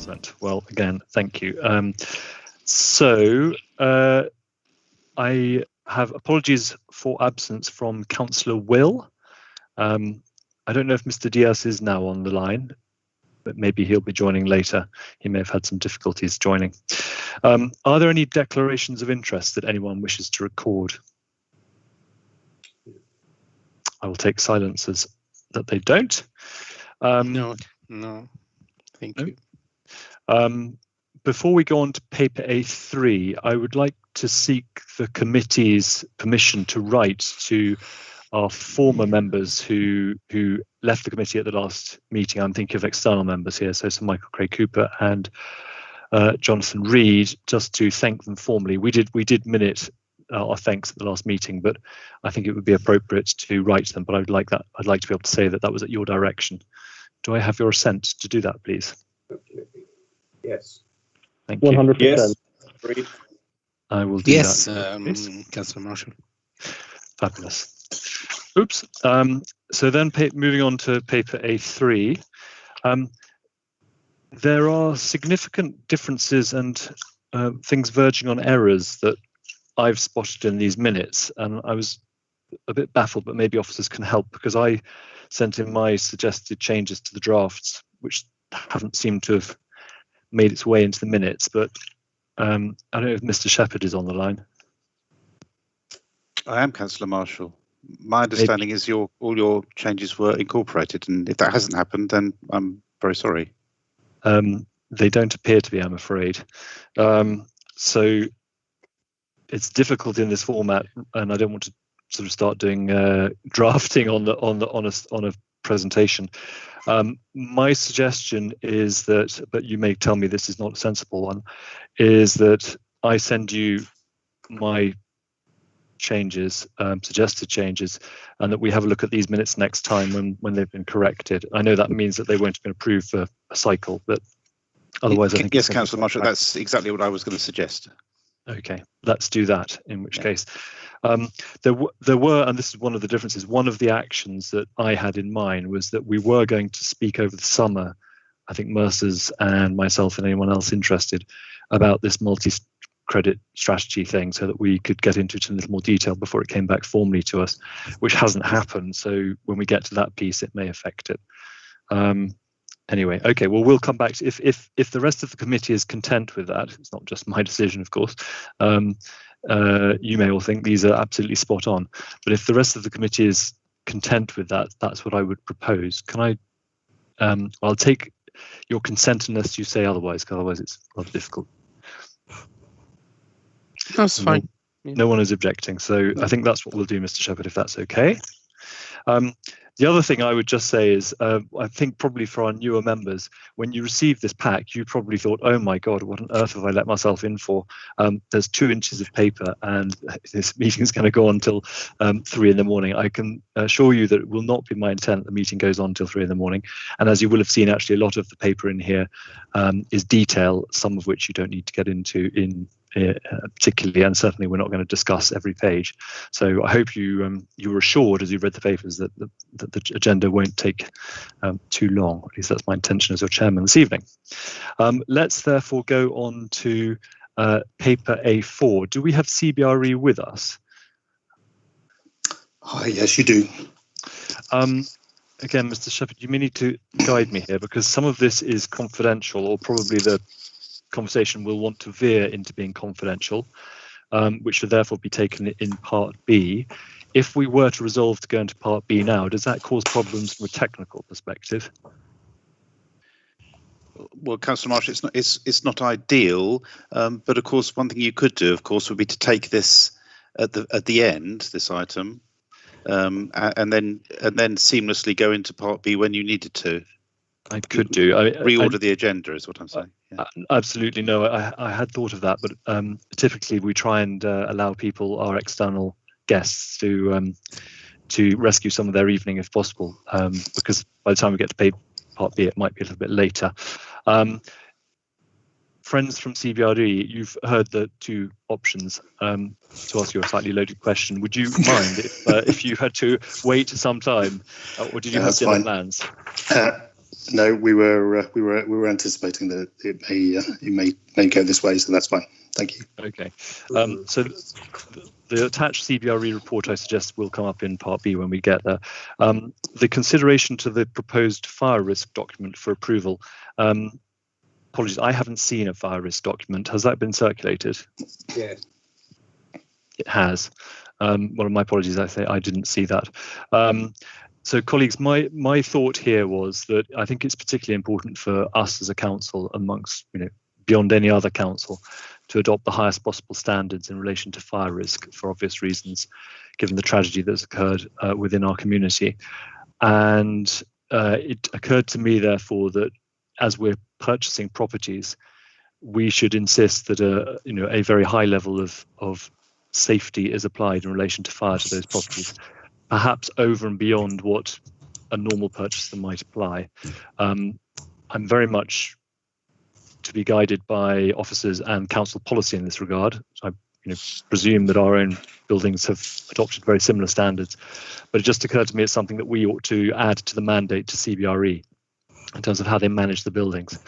Excellent. Well, again, thank you. I have apologies for absence from Councillor Will. I don't know if Mr. Diaz is now on the line, but maybe he'll be joining later. He may have had some difficulties joining. Are there any declarations of interest that anyone wishes to record? I will take silence as that they don't. No, thank you. Before we go on to paper A3, I would like to seek the committee's permission to write to our former members who left the committee at the last meeting. I'm thinking of external members here, so Sir Michael Craig Cooper and Jonathan Reid, just to thank them formally. We did minute our thanks at the last meeting, but I think it would be appropriate to write to them. But I'd like to be able to say that that was at your direction. Do I have your assent to do that, please? Absolutely. Yes. Thank you. 100%. Yes. I will do Yes, that. Councillor Marshall. Fabulous. Oops. So then moving on to paper A3, there are significant differences and things verging on errors that I've spotted in these minutes, and I was a bit baffled, but maybe officers can help, because I sent in my suggested changes to the drafts, which haven't seemed to have made its way into the minutes. But I don't know if Mr. Shepherd is on the line. I am, Councillor Marshall. My understanding is all your changes were incorporated, and if that hasn't happened, then I'm very sorry. They don't appear to be, I'm afraid. So it's difficult in this format, and I don't want to sort of start doing drafting on a presentation. My suggestion is that, but you may tell me this is not a sensible one, is that I send you my changes, suggested changes, and that we have a look at these minutes next time when they've been corrected. I know that means that they won't have been approved for a cycle, but otherwise I think... Yes, Councillor Marshall, that's exactly what I was going to suggest. Okay, let's do that, in which case. There were, and this is one of the differences, one of the actions that I had in mind was that we were going to speak over the summer, I think Mercer's and myself and anyone else interested, about this multi-credit strategy thing, so that we could get into it in a little more detail before it came back formally to us, which hasn't happened. So when we get to that piece, it may affect it. Anyway, okay, well, we'll come back to if the rest of the committee is content with that. It's not just my decision, of course. You may all think these are absolutely spot on, but if the rest of the committee is content with that, that's what I would propose. Can I? I'll take your consent unless you say otherwise, because otherwise it's rather difficult. That's fine. No one is objecting, so I think that's what we'll do, Mr. Shepherd, if that's okay. The other thing I would just say is, I think probably for our newer members, when you received this pack, you probably thought, oh my God, what on earth have I let myself in for? There's 2 inches of paper and this meeting is going to go on till 3 in the morning. I can assure you that it will not be my intent the meeting goes on till 3 in the morning. And as you will have seen, actually, a lot of the paper in here is detail, some of which you don't need to get into particularly, and certainly we're not going to discuss every page. So I hope you were assured as you read the papers that the agenda won't take too long. At least that's my intention as your chairman this evening. Let's therefore go on to paper A4. Do we have CBRE with us? Yes, you do. Again, Mr. Shepherd, you may need to guide me here, because some of this is confidential, or probably the conversation will want to veer into being confidential, which should therefore be taken in part B. If we were to resolve to go into part B now, does that cause problems from a technical perspective? Well, Councillor Marshall, it's not ideal, but of course one thing you could do, of course, would be to take this at the end, this item, and then seamlessly go into part B when you needed to. I could do. Reorder the agenda is what I'm saying. Yeah. Absolutely no. I had thought of that, but typically we try and allow people, our external guests, to rescue some of their evening if possible, because by the time we get to part B, it might be a little bit later. Friends from CBRE, you've heard the 2 options. To ask you a slightly loaded question, would you mind if you had to wait some time, or did you have dinner plans? No, we were anticipating that it may go this way, so that's fine. Thank you. Okay. So the attached CBRE report, I suggest, will come up in Part B when we get there. The consideration to the proposed fire risk document for approval. Apologies, I haven't seen a fire risk document. Has that been circulated? Yes. It has. Well, my apologies, I say I didn't see that. So colleagues, my thought here was that I think it's particularly important for us as a council, amongst, beyond any other council, to adopt the highest possible standards in relation to fire risk for obvious reasons, given the tragedy that's occurred within our community. And it occurred to me, therefore, that as we're purchasing properties, we should insist that a very high level of safety is applied in relation to fire to those properties, perhaps over and beyond what a normal purchaser might apply. I'm very much to be guided by officers and council policy in this regard. I presume that our own buildings have adopted very similar standards, but it just occurred to me it's something that we ought to add to the mandate to CBRE in terms of how they manage the buildings.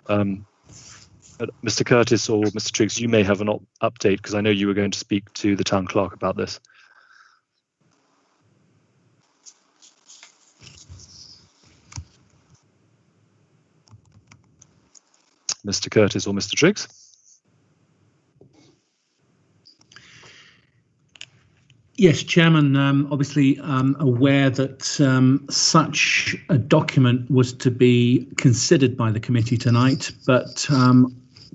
Mr. Curtis or Mr. Triggs, you may have an update, because I know you were going to speak to the town clerk about this. Mr. Curtis or Mr. Triggs? Yes, Chairman, obviously aware that such a document was to be considered by the committee tonight, but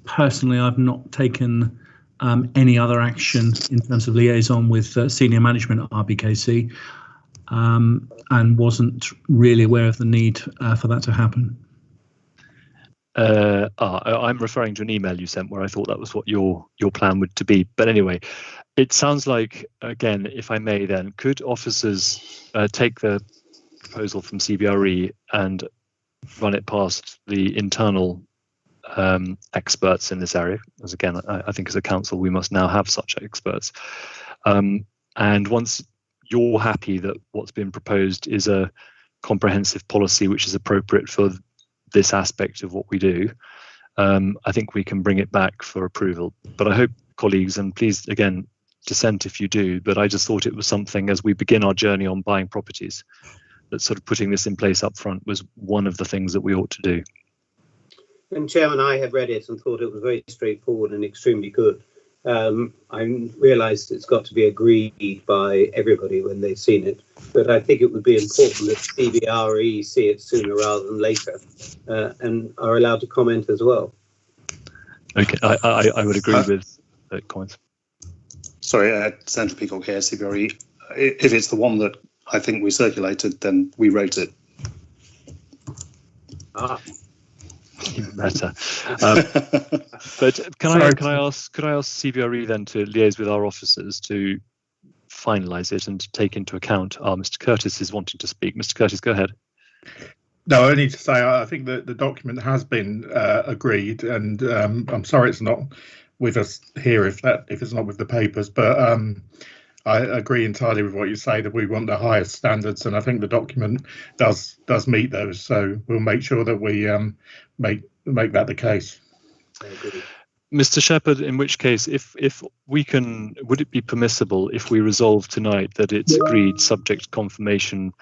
personally I've not taken any other action in terms of liaison with senior management at RBKC, and wasn't really aware of the need for that to happen. I'm referring to an email you sent where I thought that was what your plan would to be. But anyway, it sounds like, again, if I may then, could officers take the proposal from CBRE and run it past the internal experts in this area? As again, I think as a council, we must now have such experts. And once you're happy that what's been proposed is a comprehensive policy which is appropriate for this aspect of what we do, I think we can bring it back for approval. But I hope, colleagues, and please again dissent if you do, but I just thought it was something as we begin our journey on buying properties, that sort of putting this in place up front was one of the things that we ought to do. And Chairman, I have read it and thought it was very straightforward and extremely good. I realised it's got to be agreed by everybody when they've seen it, but I think it would be important that CBRE see it sooner rather than later, and are allowed to comment as well. Okay, I would agree with the comments. Sorry, Central Peacock here, CBRE. If it's the one that I think we circulated, then we wrote it. Even better. But could I ask CBRE then to liaise with our officers to finalise it and to take into account? Mr. Curtis is wanting to speak. Mr. Curtis, go ahead. No, I need to say I think that the document has been agreed, and I'm sorry it's not with us here if it's not with the papers, but I agree entirely with what you say, that we want the highest standards, and I think the document does meet those. So we'll make sure that we make that the case. Mr. Shepherd, in which case, if we can, would it be permissible if we resolve tonight that it's agreed, subject to confirmation,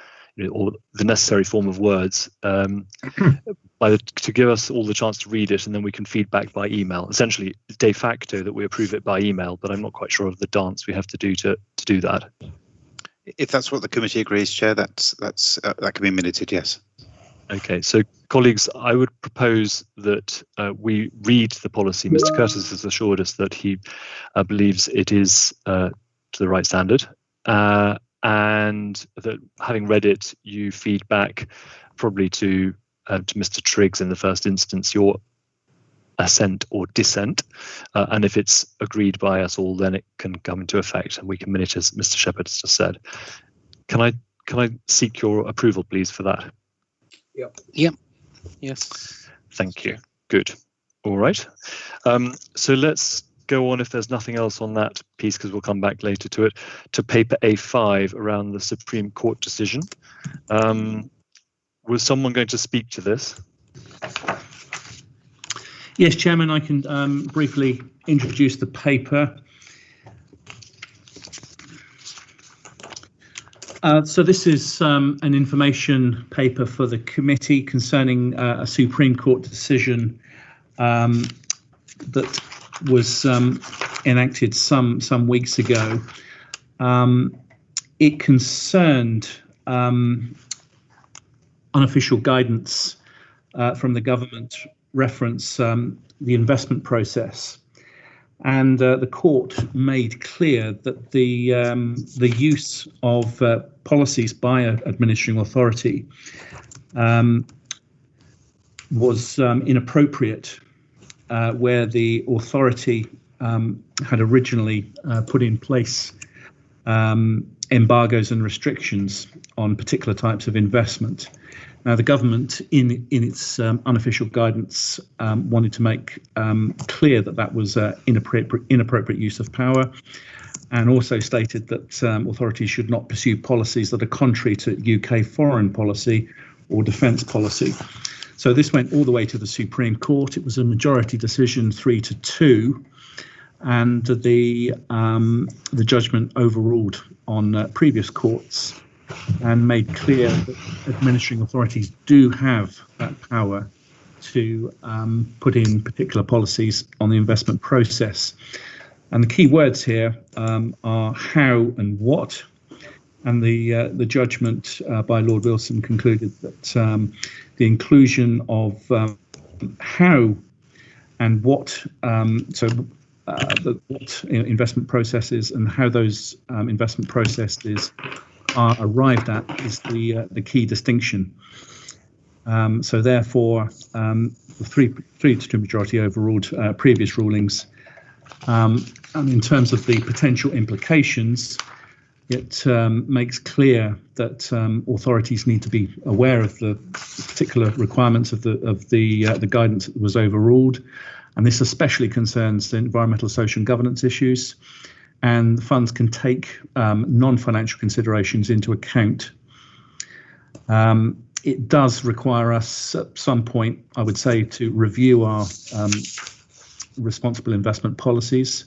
or the necessary form of words, to give us all the chance to read it, and then we can feed back by email, essentially de facto that we approve it by email, but I'm not quite sure of the dance we have to do to do that. If that's what the committee agrees, Chair, that can be minuted, yes. Okay, so colleagues, I would propose that we read the policy. Mr. Curtis has assured us that he believes it is to the right standard, and that having read it, you feed back probably to Mr. Triggs in the first instance your assent or dissent, and if it's agreed by us all, then it can come into effect and we can minute as Mr. Shepherd has just said. Can I seek your approval, please, for that? Yep. Yes. Thank you. Good. All right. So let's go on, if there's nothing else on that piece, because we'll come back later to it, to paper A5 around the Supreme Court decision. was someone going to speak to this? Yes, Chairman, I can briefly introduce the paper. So this is an information paper for the committee concerning a Supreme Court decision that was enacted some weeks ago. It concerned unofficial guidance from the government reference the investment process. And the court made clear that the use of policies by an administering authority was inappropriate where the authority had originally put in place embargoes and restrictions on particular types of investment. Now, the government, in its unofficial guidance, wanted to make clear that that was inappropriate use of power, and also stated that authorities should not pursue policies that are contrary to UK foreign policy or defence policy. So this went all the way to the Supreme Court. It was a majority decision, 3-2, and the judgment overruled on previous courts and made clear that administering authorities do have that power to put in particular policies on the investment process. And the key words here are how and what. And the judgment by Lord Wilson concluded that the inclusion of how and what, what investment processes and how those investment processes are arrived at is the key distinction. So therefore, the 3-2 majority overruled previous rulings. And in terms of the potential implications, it makes clear that authorities need to be aware of the particular requirements of the guidance that was overruled, and this especially concerns the environmental, social, and governance issues. And funds can take non-financial considerations into account. It does require us at some point, I would say, to review our responsible investment policies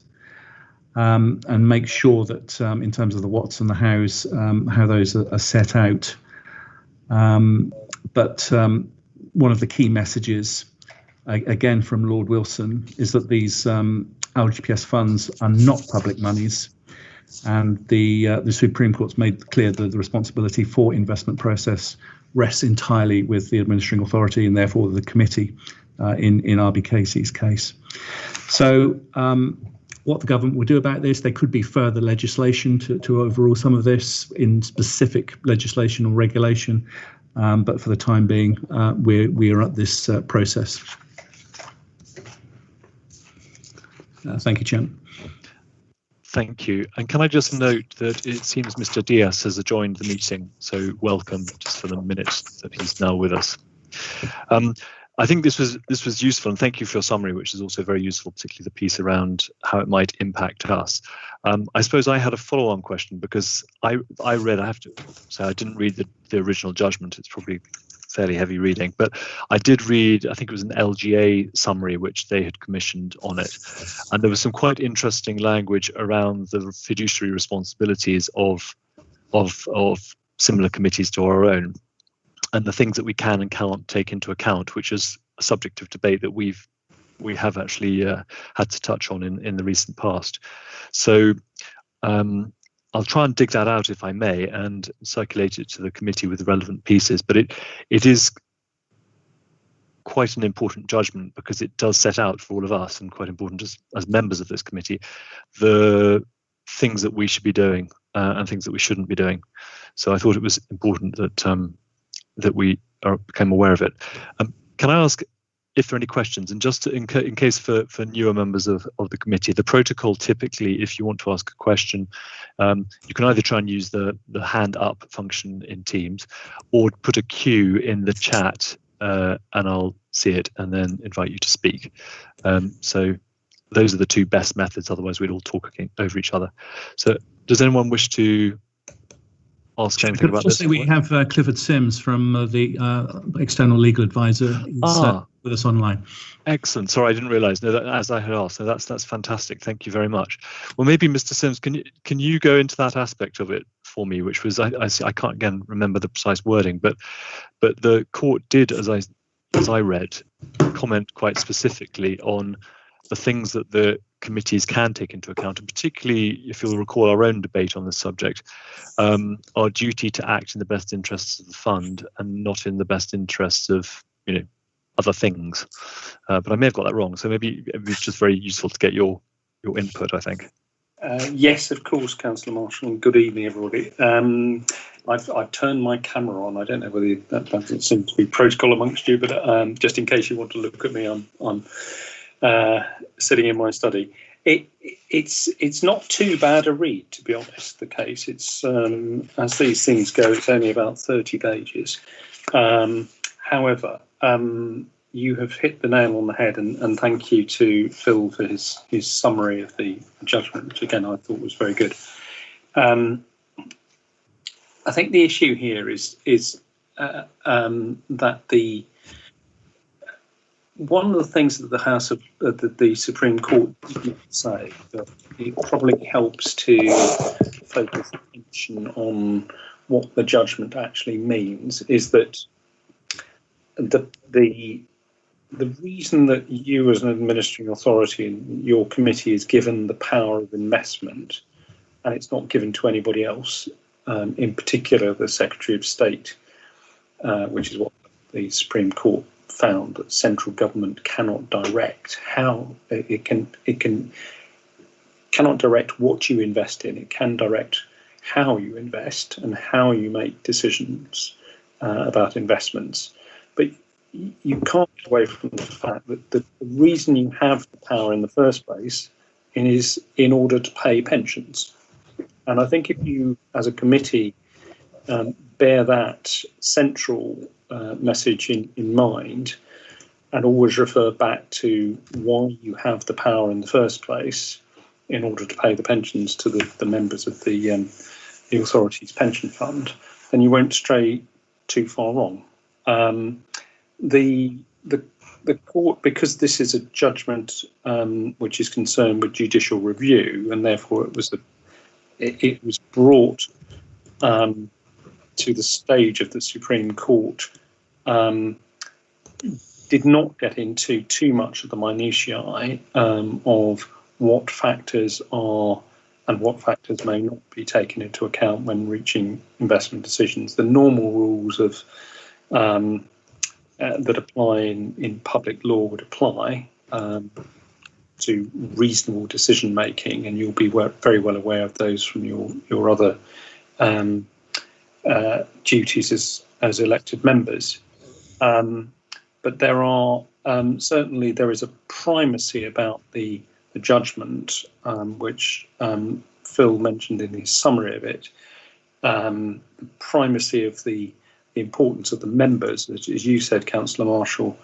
and make sure that in terms of the whats and the hows, how those are set out. But one of the key messages, again from Lord Wilson, is that these LGPS funds are not public monies, and the Supreme Court's made clear that the responsibility for investment process rests entirely with the administering authority and therefore the committee in RB Casey's case. So what the government will do about this, there could be further legislation to overrule some of this in specific legislation or regulation, but for the time being, we are at this process. Thank you, Chairman. Thank you. And can I just note that it seems Mr. Diaz has joined the meeting, so welcome, just for the minutes that he's now with us. I think this was useful, and thank you for your summary, which is also very useful, particularly the piece around how it might impact us. I suppose I had a follow-on question because I have to say I didn't read the original judgment. It's probably fairly heavy reading, but I did read, I think it was an LGA summary which they had commissioned on it, and there was some quite interesting language around the fiduciary responsibilities of similar committees to our own, and the things that we can and cannot take into account, which is a subject of debate that we have actually had to touch on in the recent past. So I'll try and dig that out if I may and circulate it to the committee with the relevant pieces, but it is quite an important judgment because it does set out for all of us, and quite important as members of this committee, the things that we should be doing and things that we shouldn't be doing. So I thought it was important that we became aware of it. Can I ask if there are any questions? And just in case for newer members of the committee, the protocol typically, if you want to ask a question, you can either try and use the hand up function in Teams or put a Q in the chat and I'll see it and then invite you to speak. So those are the two best methods, otherwise we'd all talk over each other. So does anyone wish to ask anything about this? We have Clifford Sims from the external legal advisor. He's with us online. Excellent. Sorry, I didn't realise. No, as I had asked. So that's fantastic. Thank you very much. Well, maybe Mr. Sims, can you go into that aspect of it for me, which was I can't again remember the precise wording, but the court did, as I read, comment quite specifically on the things that the committees can take into account, and particularly, if you'll recall our own debate on this subject, our duty to act in the best interests of the fund and not in the best interests of other things. But I may have got that wrong, so maybe it's just very useful to get your input, I think. Yes, of course, Councillor Marshall, and good evening, everybody. I've turned my camera on. I don't know whether that doesn't seem to be protocol amongst you, but just in case you want to look at me, I'm sitting in my study. It's not too bad a read, to be honest. The case, it's as these things go, it's only about 30 pages. However, you have hit the nail on the head, and thank you to Phil for his summary of the judgment, which again I thought was very good. I think the issue here is that one of the things that the House of the Supreme Court did say, that it probably helps to focus attention on what the judgment actually means, is that the reason that you as an administering authority and your committee is given the power of investment, and it's not given to anybody else, in particular the Secretary of State, which is what the Supreme Court found, that central government cannot direct how it cannot direct what you invest in. It can direct how you invest and how you make decisions about investments. But you can't get away from the fact that the reason you have the power in the first place is in order to pay pensions. And I think if you, as a committee, bear that central message in mind, and always refer back to why you have the power in the first place, in order to pay the pensions to the members of the authority's pension fund, then you won't stray too far wrong. The court, because this is a judgment which is concerned with judicial review, and therefore it was brought to the stage of the Supreme Court, did not get into too much of the minutiae of what factors are and what factors may not be taken into account when reaching investment decisions. The normal rules of that apply in public law would apply to reasonable decision making, and you'll be very well aware of those from your other duties as elected members. But there are certainly there is a primacy about the judgment, which Phil mentioned in his summary of it. The primacy of the importance of the members, as you said, Councillor Marshall,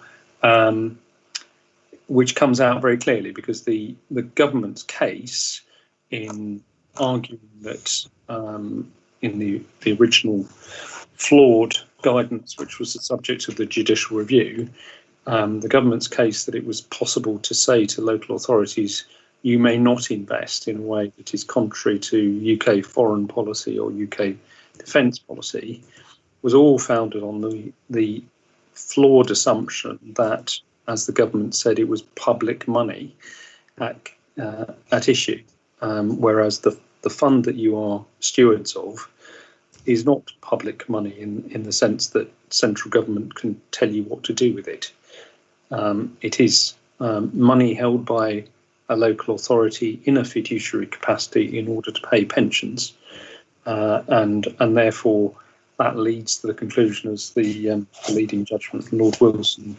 which comes out very clearly, because the government's case in arguing that in the original flawed guidance, which was the subject of the judicial review, the government's case that it was possible to say to local authorities, you may not invest in a way that is contrary to UK foreign policy or UK defence policy, was all founded on the flawed assumption that, as the government said, it was public money at issue, whereas the fund that you are stewards of is not public money in the sense that central government can tell you what to do with it. It is money held by a local authority in a fiduciary capacity in order to pay pensions, and therefore that leads to the conclusion, as the leading judgment from Lord Wilson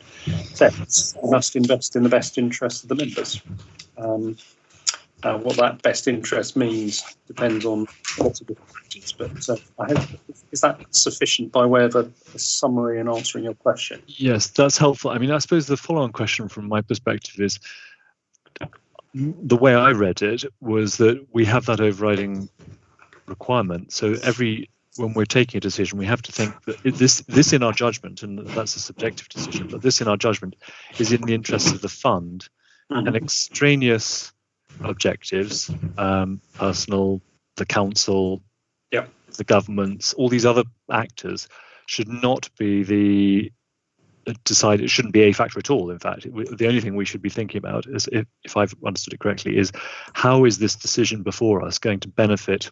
says, must invest in the best interest of the members. What that best interest means depends on lots of different factors, but I hope, is that sufficient by way of a summary in answering your question? Yes, that's helpful. I mean, I suppose the follow-on question from my perspective is, the way I read it was that we have that overriding requirement. So every when we're taking a decision, we have to think that this in our judgment, and that's a subjective decision, but this in our judgment is in the interests of the fund, and extraneous objectives, personal, the council, the governments, all these other actors should not be the decide. It shouldn't be a factor at all. In fact, the only thing we should be thinking about is, if I've understood it correctly, is how is this decision before us going to benefit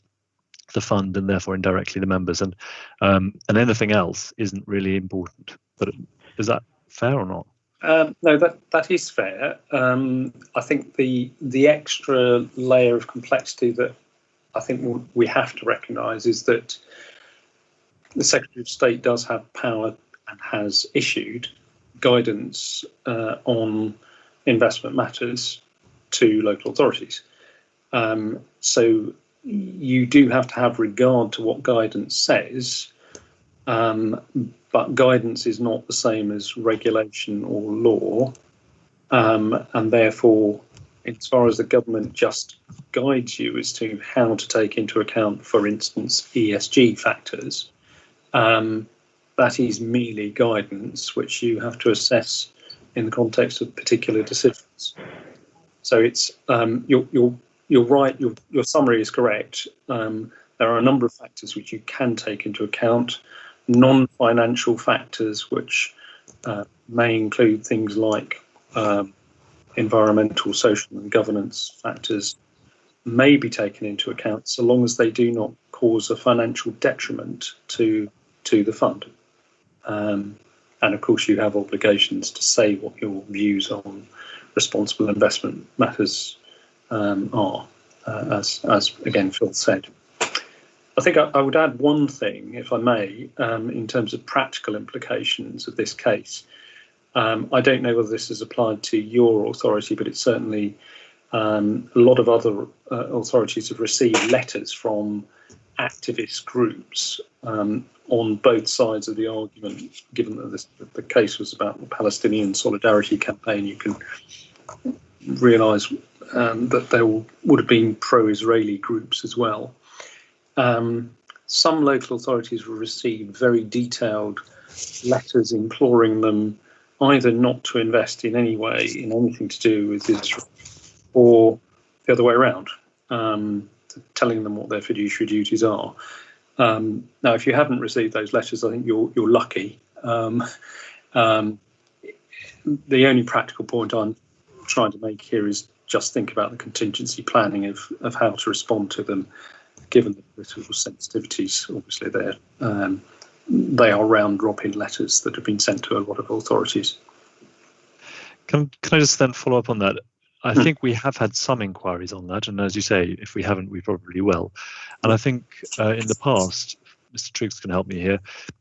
the fund and therefore indirectly the members, and anything else isn't really important. But is that fair or not? No, that is fair. I think the extra layer of complexity that I think we have to recognise is that the Secretary of State does have power and has issued guidance on investment matters to local authorities. So you do have to have regard to what guidance says, but guidance is not the same as regulation or law, and therefore, as far as the government just guides you as to how to take into account, for instance, ESG factors, that is merely guidance which you have to assess in the context of particular decisions. So it's you're right. Your summary is correct. There are a number of factors which you can take into account. Non-financial factors, which may include things like environmental, social, and governance factors, may be taken into account so long as they do not cause a financial detriment to the fund. And of course, you have obligations to say what your views on responsible investment matters are, as again Phil said. I think I would add one thing, if I may, in terms of practical implications of this case. I don't know whether this is applied to your authority, but it's certainly a lot of other authorities have received letters from activist groups on both sides of the argument. Given that the case was about the Palestinian Solidarity Campaign, you can realise that there would have been pro-Israeli groups as well. Some local authorities have received very detailed letters imploring them either not to invest in any way in anything to do with Israel, or the other way around, telling them what their fiduciary duties are. Now, if you haven't received those letters, I think you're lucky. The only practical point I'm trying to make here is just think about the contingency planning of how to respond to them, given the political sensitivities. Obviously, they are round-robin letters that have been sent to a lot of authorities. Can I just then follow up on that? I think we have had some inquiries on that, and as you say, if we haven't, we probably will. And I think in the past, Mr. Triggs can help me here,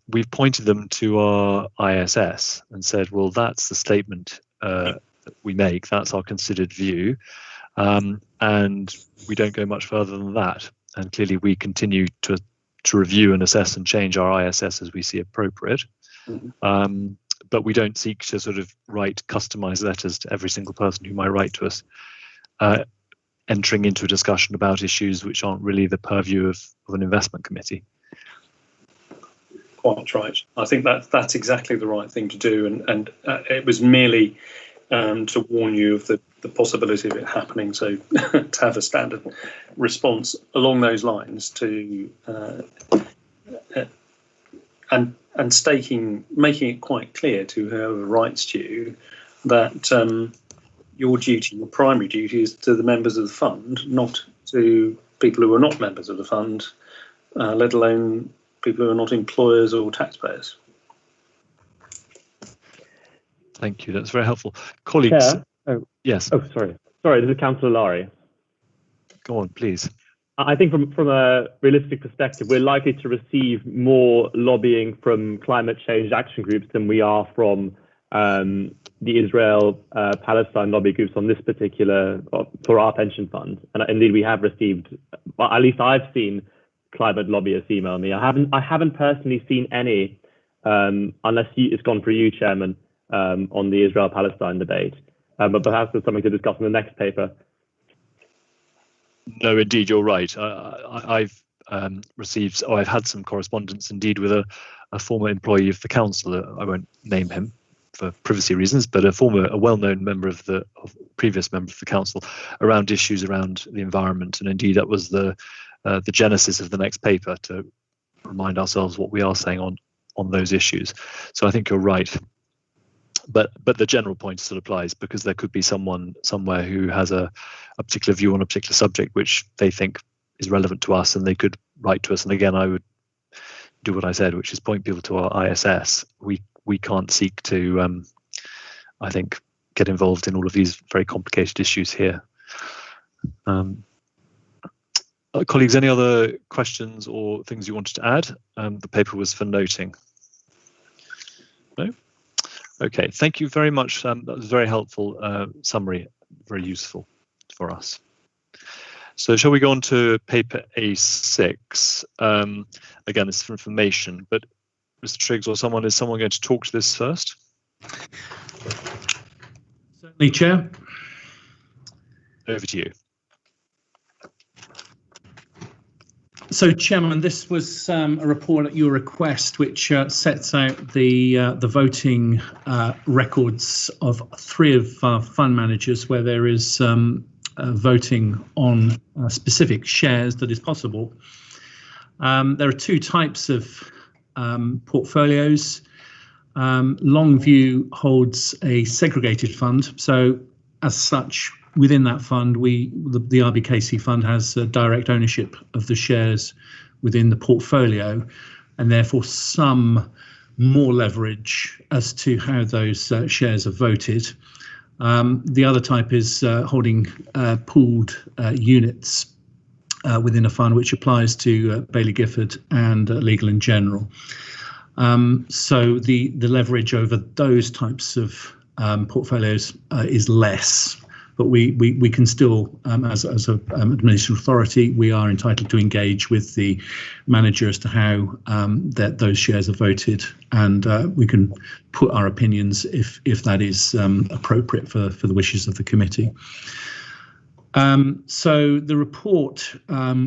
we've pointed them to our ISS and said, well, that's the statement that we make, that's our considered view, and we don't go much further than that. And clearly we continue to review and assess and change our ISS as we see appropriate. But we don't seek to sort of write customized letters to every single person who might write to us, entering into a discussion about issues which aren't really the purview of an investment committee. Quite right. I think that's exactly the right thing to do, and it was merely to warn you of the possibility of it happening. So to have a standard response along those lines to and making it quite clear to whoever writes to you that your duty, your primary duty, is to the members of the fund, not to people who are not members of the fund, let alone people who are not employers or taxpayers. Thank you. That's very helpful. Colleagues. Yes. Oh, sorry. This is Councillor Lowry. Go on, please. I think from a realistic perspective, we're likely to receive more lobbying from climate change action groups than we are from the Israel-Palestine lobby groups on this particular, for our pension fund. And indeed, we have received, well, at least I've seen climate lobbyists email me. I haven't personally seen any, unless it's gone through you, Chairman, on the Israel-Palestine debate. But perhaps there's something to discuss in the next paper. No, indeed, you're right. I've received, or I've had some correspondence indeed with a former employee of the council. I won't name him for privacy reasons, but a well-known member of previous member of the council, around issues around the environment, and indeed that was the genesis of the next paper, to remind ourselves what we are saying on those issues. So I think you're right, but the general point still applies, because there could be someone somewhere who has a particular view on a particular subject which they think is relevant to us, and they could write to us. And again, I would do what I said, which is point people to our ISS. We can't seek to, I think, get involved in all of these very complicated issues here. Colleagues, any other questions or things you wanted to add? The paper was for noting. No? Okay, thank you very much. That was a very helpful summary, very useful for us. So shall we go on to paper A6? Again, this is for information, but Mr. Triggs or is someone going to talk to this first? Certainly, Chair. Over to you. So, Chairman, this was a report at your request, which sets out the voting records of 3 of our fund managers, where there is voting on specific shares that is possible. There are 2 types of portfolios. Longview holds a segregated fund, so as such, within that fund, the RBKC fund has direct ownership of the shares within the portfolio, and therefore some more leverage as to how those shares are voted. The other type is holding pooled units within a fund, which applies to Baillie Gifford and Legal & General. So the leverage over those types of portfolios is less. But we can still, as an administrative authority, we are entitled to engage with the manager as to how those shares are voted, and we can put our opinions if that is appropriate for the wishes of the committee. So the report,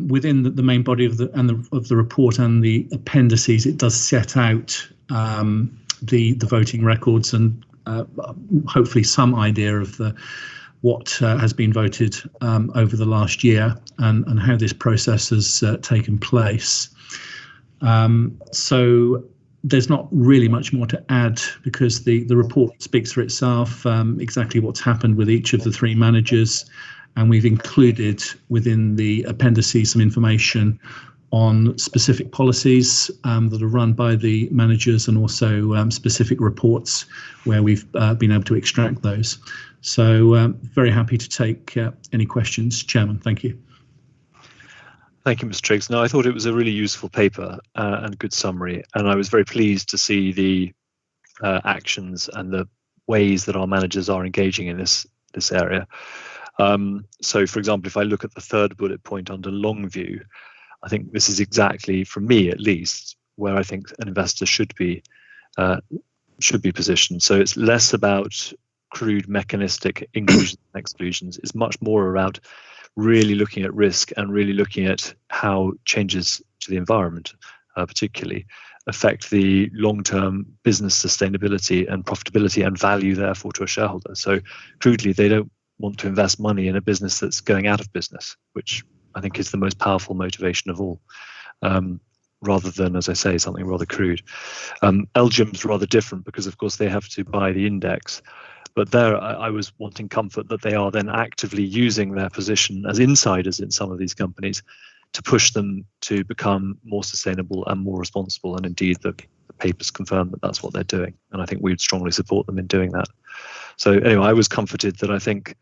within the main body of the report and the appendices, it does set out the voting records and hopefully some idea of what has been voted over the last year and how this process has taken place. So there's not really much more to add, because the report speaks for itself, exactly what's happened with each of the 3 managers, and we've included within the appendices some information on specific policies that are run by the managers, and also specific reports where we've been able to extract those. So very happy to take any questions, Chairman. Thank you. Thank you, Mr. Triggs. No, I thought it was a really useful paper and good summary, and I was very pleased to see the actions and the ways that our managers are engaging in this area. So, for example, if I look at the 3rd bullet point under Longview, I think this is exactly, for me at least, where I think an investor should be positioned. So it's less about crude mechanistic inclusions and exclusions. It's much more around really looking at risk and really looking at how changes to the environment, particularly, affect the long-term business sustainability and profitability and value, therefore, to a shareholder. So crudely, they don't want to invest money in a business that's going out of business, which I think is the most powerful motivation of all, rather than, as I say, something rather crude. LGIM's rather different, because of course they have to buy the index, but there I was wanting comfort that they are then actively using their position as insiders in some of these companies to push them to become more sustainable and more responsible, and indeed the papers confirm that that's what they're doing, and I think we would strongly support them in doing that. So anyway, I was comforted that I think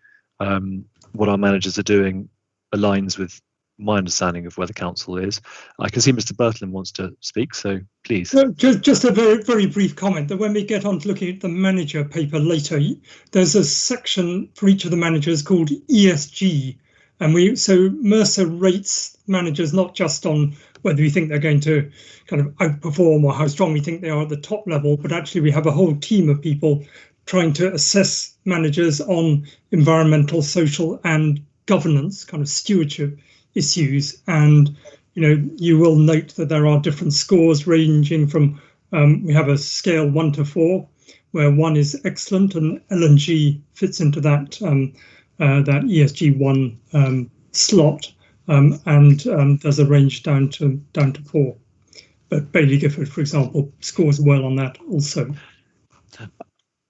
what our managers are doing aligns with my understanding of where the council is. I can see Mr. Bertland wants to speak, so please. Just a very, very brief comment that when we get on to looking at the manager paper later, there's a section for each of the managers called ESG, and so Mercer rates managers not just on whether we think they're going to kind of outperform or how strong we think they are at the top level, but actually we have a whole team of people trying to assess managers on environmental, social and governance kind of stewardship issues. And you will note that there are different scores ranging from, we have a scale 1 to 4, where 1 is excellent, and L&G fits into that that ESG 1 slot, and there's a range down to 4. But Baillie Gifford, for example, scores well on that also.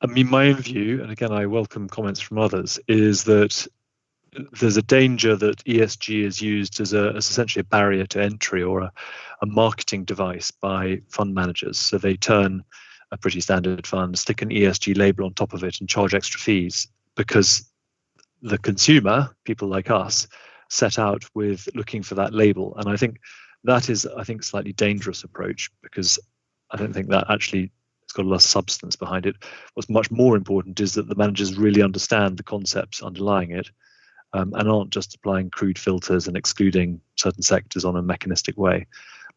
I mean, my own view, and again, I welcome comments from others, is that there's a danger that ESG is used as essentially a barrier to entry or a marketing device by fund managers. So they turn a pretty standard fund, stick an ESG label on top of it and charge extra fees because the consumer, people like us, set out with looking for that label. And I think that is, a slightly dangerous approach, because I don't think that actually has got a lot of substance behind it. What's much more important is that the managers really understand the concepts underlying it, and aren't just applying crude filters and excluding certain sectors on a mechanistic way,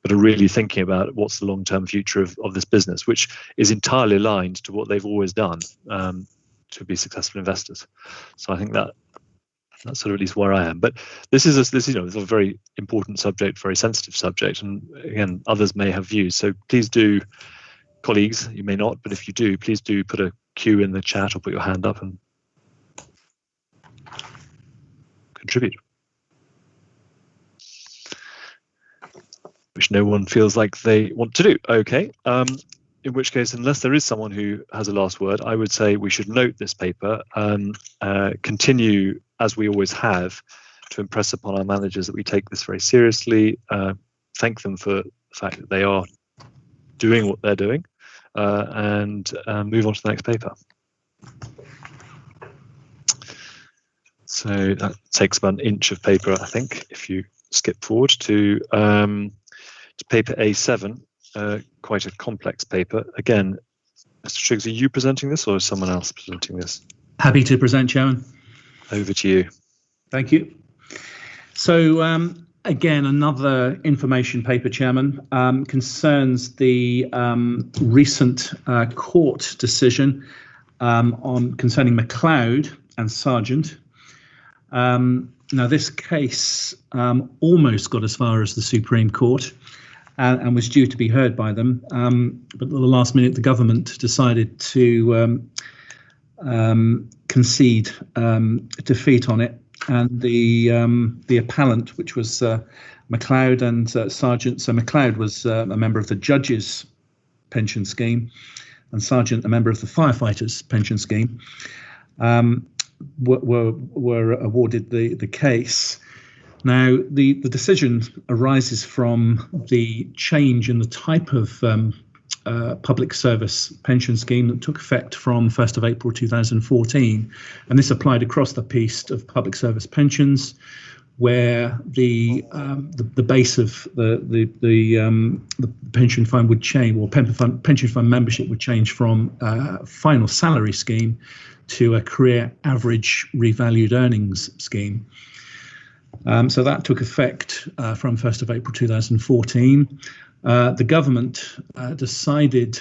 but are really thinking about what's the long-term future of this business, which is entirely aligned to what they've always done to be successful investors. So I think that's sort of at least where I am. But this is a very important subject, very sensitive subject, and again, others may have views. So please do, colleagues, you may not, but if you do, please do put a Q in the chat or put your hand up and contribute, which no one feels like they want to do. Okay, in which case, unless there is someone who has a last word, I would say we should note this paper, continue as we always have to impress upon our managers that we take this very seriously, thank them for the fact that they are doing what they're doing, and move on to the next paper. So that takes about an inch of paper, I think, if you skip forward to paper A7, quite a complex paper. Again, Mr. Triggs, are you presenting this or is someone else presenting this? Happy to present, Chairman. Over to you. Thank you. So again, another information paper, Chairman, concerns the recent court decision concerning McLeod and Sargent. Now, this case almost got as far as the Supreme Court and was due to be heard by them, but at the last minute, the government decided to concede defeat on it, and the appellant, which was McLeod and Sargent. So McLeod was a member of the judges' pension scheme, and Sargent a member of the firefighters' pension scheme. Were awarded the case. Now, the decision arises from the change in the type of public service pension scheme that took effect from 1st of April 2014, and this applied across the piece of public service pensions, where the base of the pension fund would change, or pension fund membership would change from a final salary scheme to a career average revalued earnings scheme. So that took effect from 1st of April 2014. The government decided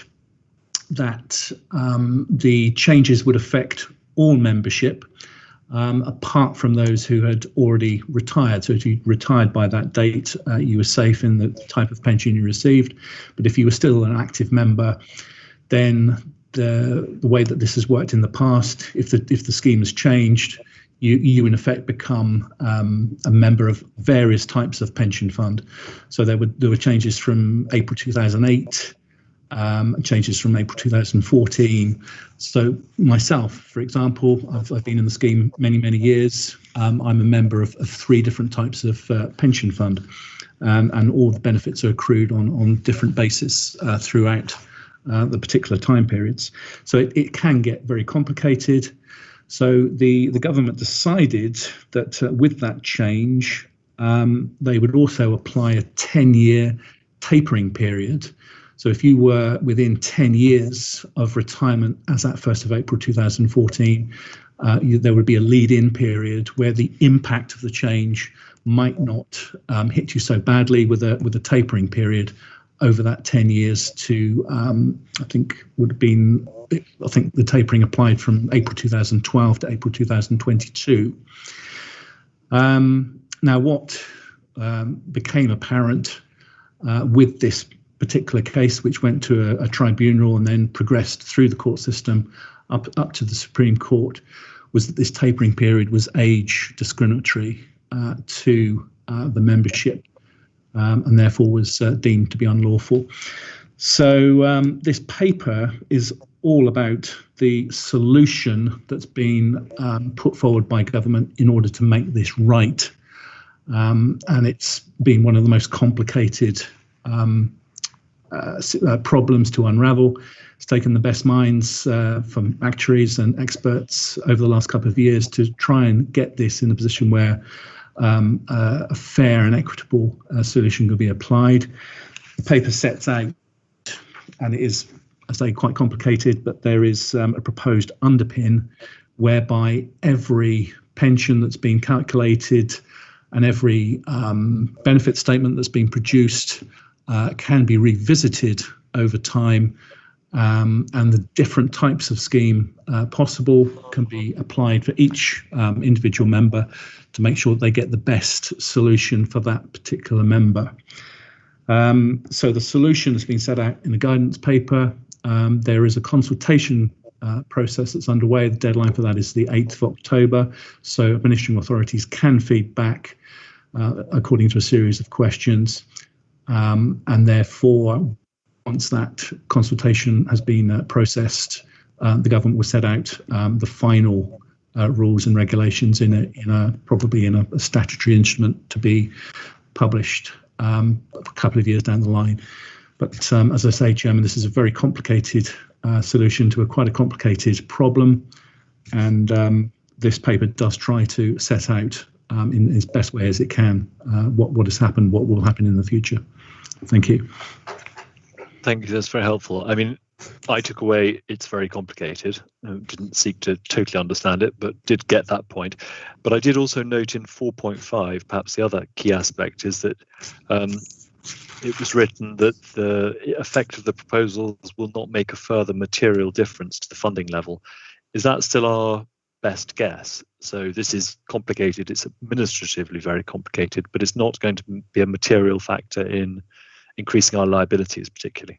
that the changes would affect all membership, apart from those who had already retired. So if you retired by that date, you were safe in the type of pension you received. But if you were still an active member, then the way that this has worked in the past, if the scheme has changed, you in effect become a member of various types of pension fund. So there were changes from April 2008, changes from April 2014. So myself, for example, I've been in the scheme many years. I'm a member of 3 different types of pension fund, and all the benefits are accrued on different basis throughout the particular time periods. So it can get very complicated. So the government decided that with that change, they would also apply a 10-year tapering period. So if you were within 10 years of retirement as at 1st of April 2014, there would be a lead-in period where the impact of the change might not hit you so badly, with a tapering period over that 10 years to, I think the tapering applied from April 2012 to April 2022. Now, what became apparent with this particular case, which went to a tribunal and then progressed through the court system up to the Supreme Court, was that this tapering period was age discriminatory to the membership, and therefore was deemed to be unlawful. So this paper is all about the solution that's been put forward by government in order to make this right. And it's been one of the most complicated problems to unravel. It's taken the best minds from actuaries and experts over the last couple of years to try and get this in a position where a fair and equitable solution could be applied. The paper sets out, and it is, I say, quite complicated, but there is a proposed underpin whereby every pension that's been calculated and every benefit statement that's been produced can be revisited over time, and the different types of scheme possible can be applied for each individual member to make sure they get the best solution for that particular member. So the solution has been set out in the guidance paper. There is a consultation process that's underway. The deadline for that is the 8th of October. So administering authorities can feed back according to a series of questions. And therefore, once that consultation has been processed, the government will set out the final rules and regulations probably in a statutory instrument to be published a couple of years down the line. But as I say, Chairman, this is a very complicated solution to quite a complicated problem, and this paper does try to set out in its best way as it can what has happened, what will happen in the future. Thank you. Thank you. That's very helpful. I mean, I took away it's very complicated. Didn't seek to totally understand it, but did get that point. But I did also note in 4.5, perhaps the other key aspect is that it was written that the effect of the proposals will not make a further material difference to the funding level. Is that still our best guess? So this is complicated. It's administratively very complicated, but it's not going to be a material factor in increasing our liabilities particularly.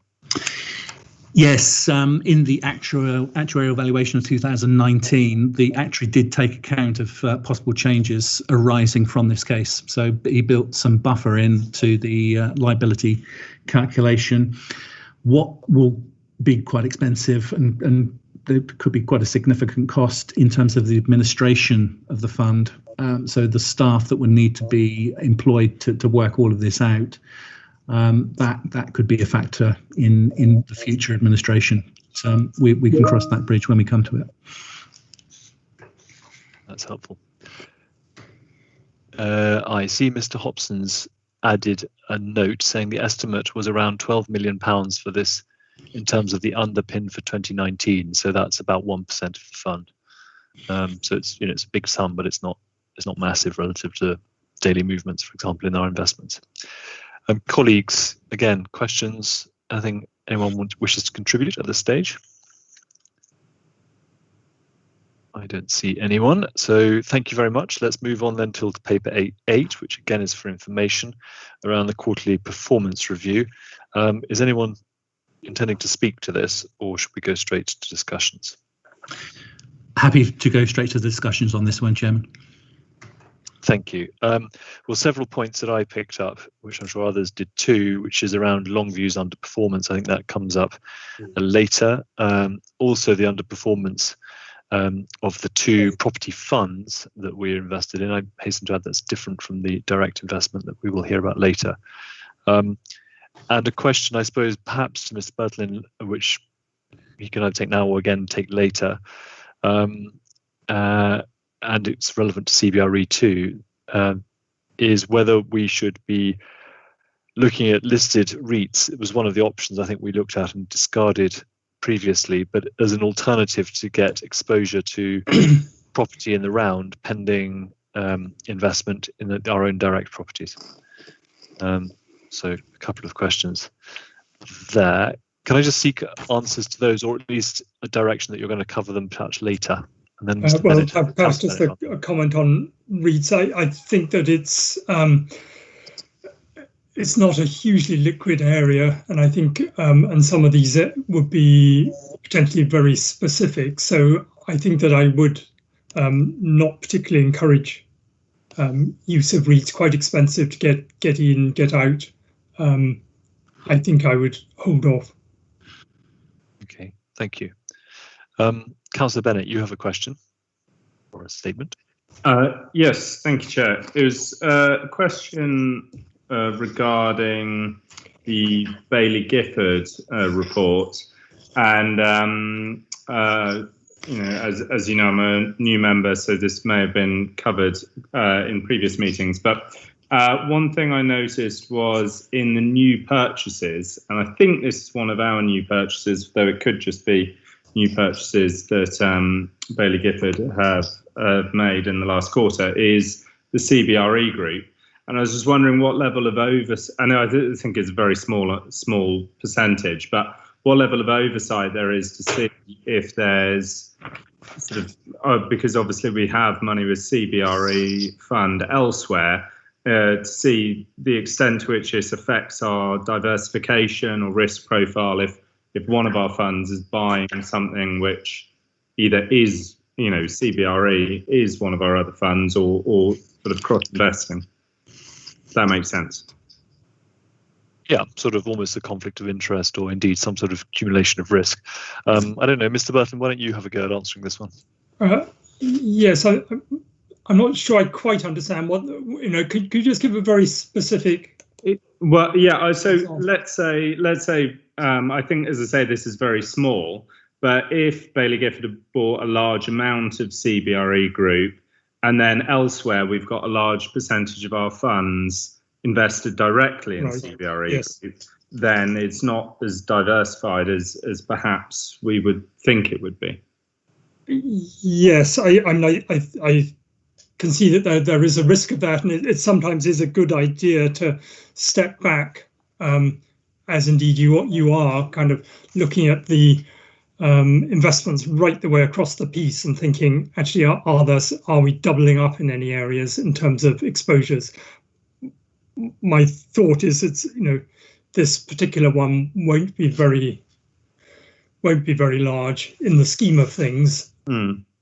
Yes, in the actuarial valuation of 2019, the actuary did take account of possible changes arising from this case. So he built some buffer into the liability calculation. What will be quite expensive and there could be quite a significant cost in terms of the administration of the fund. So the staff that would need to be employed to work all of this out. That could be a factor in the future administration. So we can cross that bridge when we come to it. That's helpful. I see Mr. Hobson's added a note saying the estimate was around £12 million for this in terms of the underpin for 2019. So that's about 1% of the fund. So it's it's a big sum, but it's not massive relative to daily movements, for example, in our investments. Colleagues, again, questions? Anything anyone wishes to contribute at this stage? I don't see anyone. So thank you very much. Let's move on then to paper 8.8, which again is for information around the quarterly performance review. Is anyone intending to speak to this, or should we go straight to discussions? Happy to go straight to the discussions on this one, Chairman. Thank you. Well, several points that I picked up, which I'm sure others did too, which is around Longview's underperformance. I think that comes up later. Also, the underperformance of the two property funds that we're invested in. I hasten to add that's different from the direct investment that we will hear about later. And a question, I suppose, perhaps to Mr. Bertlin, which he can either take now or again take later. And it's relevant to CBRE too, is whether we should be looking at listed REITs. It was one of the options I think we looked at and discarded previously, but as an alternative to get exposure to property in the round pending investment in our own direct properties. So a couple of questions there. Can I just seek answers to those, or at least a direction that you're going to cover them perhaps later? And then perhaps just a comment on REITs. I think that it's it's not a hugely liquid area, and I think and some of these would be potentially very specific. So I think that I would not particularly encourage use of REITs. Quite expensive to get in, get out. I think I would hold off. Okay, thank you. Councillor Bennett, you have a question or a statement? Yes, thank you, Chair. It was a question regarding the Bailey Gifford report, and you know, as you know, I'm a new member, so this may have been covered in previous meetings. But one thing I noticed was in the new purchases, and I think this is one of our new purchases, though it could just be new purchases that Bailey Gifford have made in the last quarter, is the CBRE group. And I was just wondering what level of oversight, I know I think it's a very small percentage, but what level of oversight there is to see if there's sort of, because obviously we have money with CBRE fund elsewhere, to see the extent to which this affects our diversification or risk profile if one of our funds is buying something which either is, you know, CBRE is one of our other funds or sort of cross-investing. If that makes sense. Yeah, sort of almost a conflict of interest or indeed some sort of accumulation of risk. I don't know, Mr. Burton, why don't you have a go at answering this one? Yes, I'm not sure I quite understand what, you know, could you just give a very specific... Well, yeah, so let's say, I think, as I say, this is very small, but if Bailey Gifford had bought a large amount of CBRE group, and then elsewhere we've got a large percentage of our funds invested directly in CBRE, yes, then it's not as diversified as perhaps we would think it would be. Yes, I can see that there is a risk of that, and it sometimes is a good idea to step back, as indeed you are, kind of looking at the investments right the way across the piece and thinking, actually, are we doubling up in any areas in terms of exposures? My thought is, it's, you know, this particular one won't be very large in the scheme of things,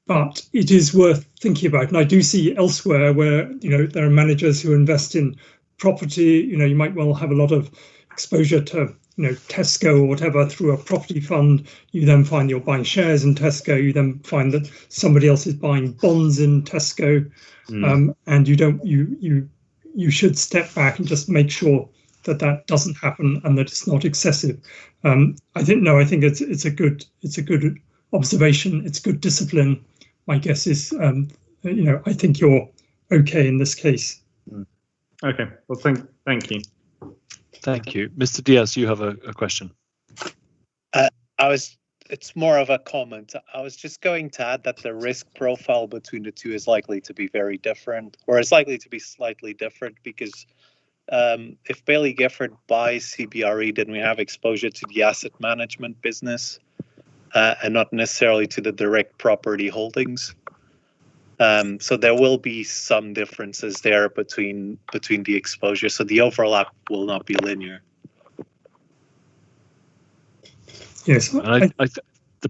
but it is worth thinking about. And I do see elsewhere where, you know, there are managers who invest in property. You know, you might well have a lot of exposure to, you know, Tesco or whatever through a property fund. You then find you're buying shares in Tesco. You then find that somebody else is buying bonds in Tesco, and you should step back and just make sure that doesn't happen and that it's not excessive. I think it's a good observation. It's good discipline. My guess is, you know, I think you're okay in this case. Okay. Well, thank you. Thank you, Mr. Diaz. You have a question. It's more of a comment. I was just going to add that the risk profile between the two is likely to be very different, or is likely to be slightly different, because if Bailey Gifford buys CBRE, then we have exposure to the asset management business and not necessarily to the direct property holdings. So there will be some differences there between the exposure. So the overlap will not be linear. Yes, and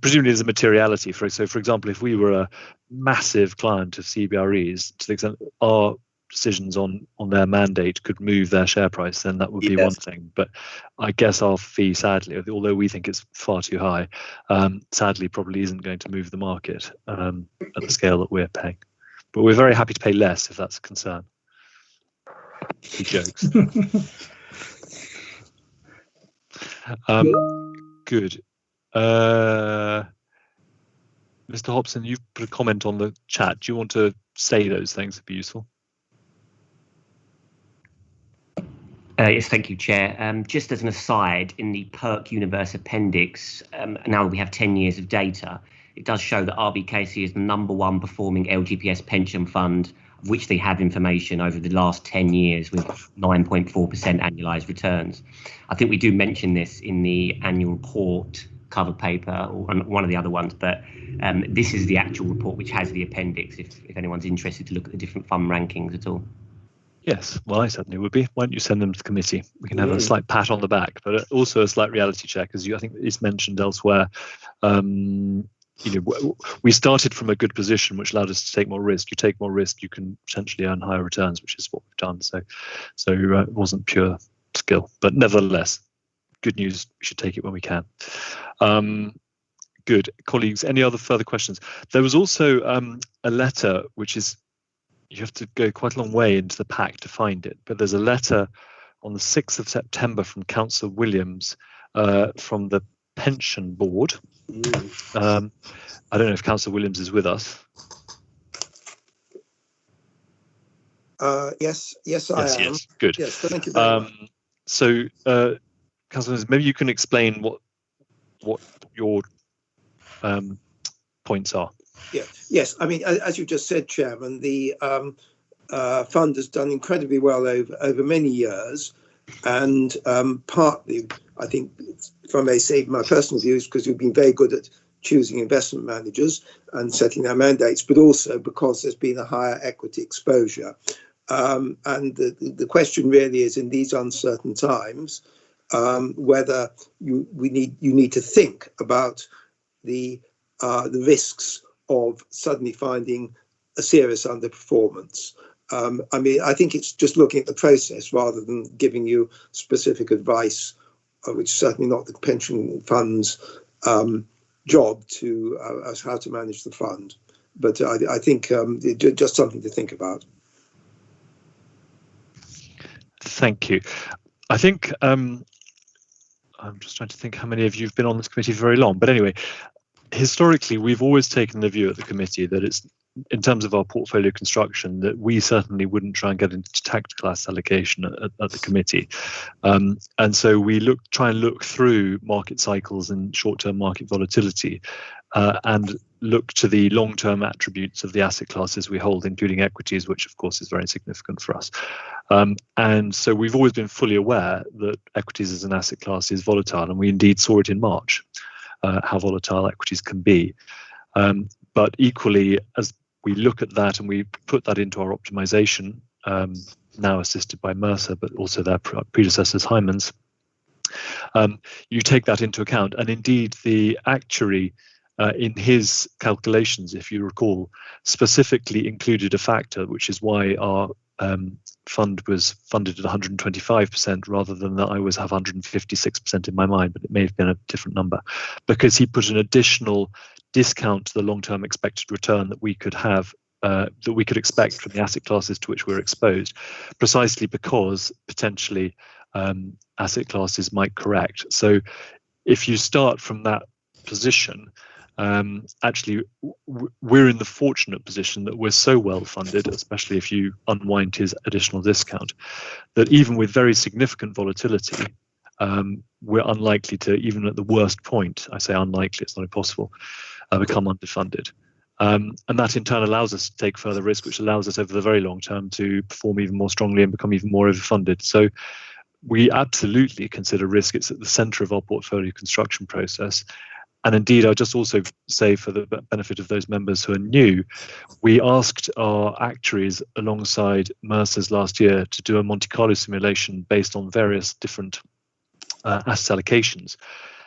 presumably there's a materiality for it. So, for example, if we were a massive client of CBRE's, to the extent our decisions on their mandate could move their share price, then that would be one thing. But I guess our fee, sadly, although we think it's far too high, sadly probably isn't going to move the market at the scale that we're paying. But we're very happy to pay less if that's a concern. He jokes. Good. Mr. Hobson, you've put a comment on the chat. Do you want to say those things? It'd be useful. Yes, thank you, Chair. Just as an aside, in the Perk Universe Appendix, now that we have 10 years of data, it does show that RBKC is the #1 performing LGPS pension fund, of which they have information over the last 10 years with 9.4% annualised returns. I think we do mention this in the annual report cover paper or one of the other ones, but this is the actual report which has the appendix if anyone's interested to look at the different fund rankings at all. Yes, well, I certainly would be. Why don't you send them to the committee? We can have a slight pat on the back, but also a slight reality check, as I think it's mentioned elsewhere. We started from a good position, which allowed us to take more risk. You take more risk, you can potentially earn higher returns, which is what we've done. So it wasn't pure skill, but nevertheless, good news. We should take it when we can. Good, colleagues. Any other further questions? There was also a letter, which is, you have to go quite a long way into the pack to find it, but there's a letter on the 6th of September from Councillor Williams from the Pension Board. I don't know if Councillor Williams is with us. Yes, I am. Yes, good. Yes, thank you very much. So, Councillor Williams, maybe you can explain what your points are. Yes. I mean, as you just said, Chairman, the fund has done incredibly well over many years, and partly, I think, if I may say my personal views, because we've been very good at choosing investment managers and setting their mandates, but also because there's been a higher equity exposure. And the question really is, in these uncertain times, whether you need to think about the risks of suddenly finding a serious underperformance. I mean, I think it's just looking at the process rather than giving you specific advice, which is certainly not the pension fund's job to as how to manage the fund. But I think just something to think about. Thank you. I think I'm just trying to think how many of you have been on this committee for very long. But anyway, historically, we've always taken the view at the committee that it's, in terms of our portfolio construction, that we certainly wouldn't try and get into tactical asset allocation at the committee. And so we try and look through market cycles and short-term market volatility and look to the long-term attributes of the asset classes we hold, including equities, which of course is very significant for us. And so we've always been fully aware that equities as an asset class is volatile, and we indeed saw it in March. How volatile equities can be. But equally, as we look at that and we put that into our optimization, now assisted by Mercer, but also their predecessors, Hyman's, you take that into account. And indeed, the actuary in his calculations, if you recall, specifically included a factor, which is why our fund was funded at 125% rather than that I always have 156% in my mind, but it may have been a different number, because he put an additional discount to the long-term expected return that we could have, that we could expect from the asset classes to which we're exposed, precisely because potentially asset classes might correct. So if you start from that position, actually we're in the fortunate position that we're so well funded, especially if you unwind his additional discount, that even with very significant volatility, we're unlikely to, even at the worst point, I say unlikely, it's not impossible, become underfunded. And that in turn allows us to take further risk, which allows us over the very long term to perform even more strongly and become even more overfunded. So we absolutely consider risk. It's at the center of our portfolio construction process. And indeed, I'll just also say, for the benefit of those members who are new, we asked our actuaries alongside Mercer's last year to do a Monte Carlo simulation based on various different asset allocations,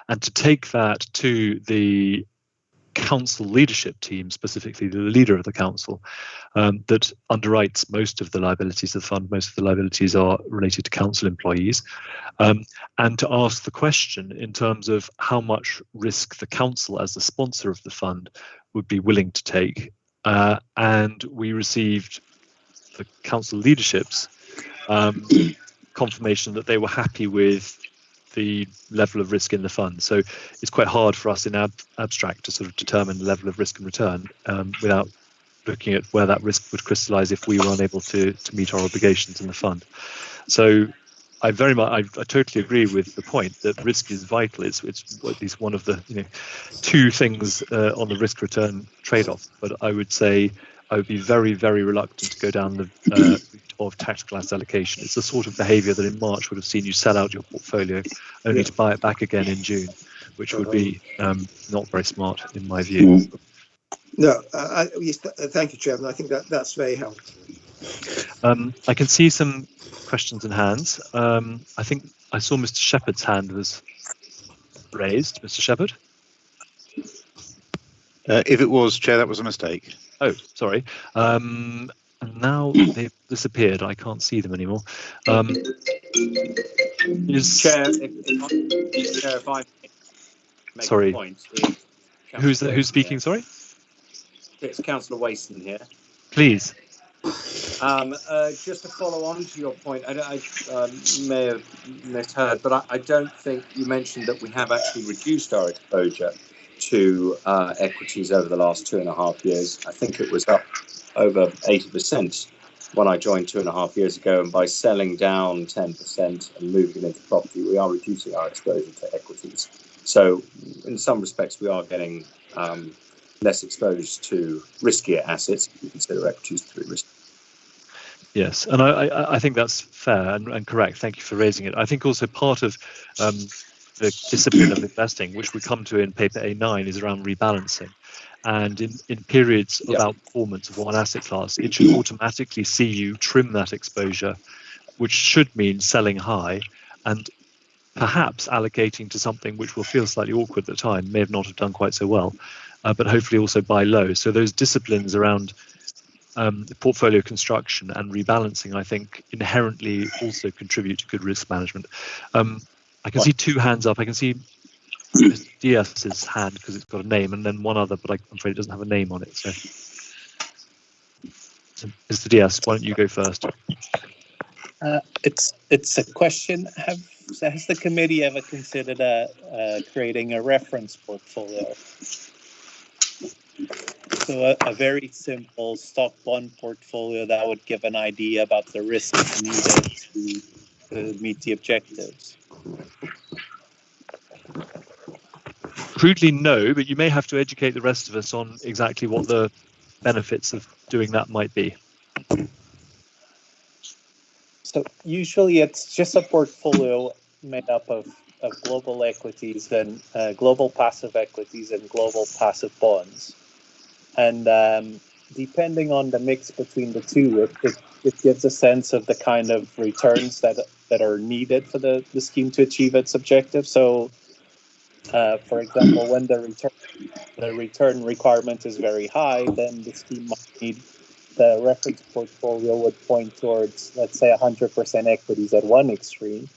and to take that to the council leadership team, specifically the leader of the council, that underwrites most of the liabilities of the fund. Most of the liabilities are related to council employees, and to ask the question in terms of how much risk the council, as the sponsor of the fund, would be willing to take. And we received the council leadership's confirmation that they were happy with the level of risk in the fund. So it's quite hard for us in abstract to sort of determine the level of risk and return without looking at where that risk would crystallize if we were unable to meet our obligations in the fund. So I totally agree with the point that risk is vital. It's at least one of the two things on the risk return trade-off. But I would say I would be very, very reluctant to go down the route of tactical asset allocation. It's the sort of behavior that in March would have seen you sell out your portfolio only to buy it back again in June, which would be not very smart in my view. No, yes, thank you, Chairman. I think that's very helpful. I can see some questions and hands. I think I saw Mr. Shepherd's hand was raised. Mr. Shepherd? If it was, Chair, that was a mistake. Oh, sorry. And now they've disappeared. I can't see them anymore. Chair, if I make sorry. a point. Who's speaking, here. sorry? It's Councillor Waston here. Please. Just to follow on to your point, I may have misheard, but I don't think you mentioned that we have actually reduced our exposure to equities over the last 2.5 years. I think it was up over 80% when I joined 2.5 years ago, and by selling down 10% and moving into property, we are reducing our exposure to equities. So in some respects, we are getting less exposed to riskier assets if you consider equities to be risky. Yes, and I think that's fair and correct. Thank you for raising it. I think also part of the discipline of investing, which we come to in paper A9, is around rebalancing. And in periods of outperformance of one asset class, it should automatically see you trim that exposure, which should mean selling high and perhaps allocating to something which will feel slightly awkward at the time, may have not have done quite so well, but hopefully also buy low. So those disciplines around portfolio construction and rebalancing, I think, inherently also contribute to good risk management. I can see two hands up. I can see Mr. Diaz's hand because it's got a name, and then one other, but I'm afraid it doesn't have a name on it. So Mr. Diaz, why don't you go first? It's a question. Has the committee ever considered creating a reference portfolio? So a very simple stock bond portfolio that would give an idea about the risks needed to meet the objectives. Crudely, no, but you may have to educate the rest of us on exactly what the benefits of doing that might be. So usually it's just a portfolio made up of global equities and global passive equities and global passive bonds. And depending on the mix between the two, it gives a sense of the kind of returns that are needed for the scheme to achieve its objective. So, for example, when the return requirement is very high, then the scheme might need the reference portfolio would point towards, let's say, 100% equities at one extreme.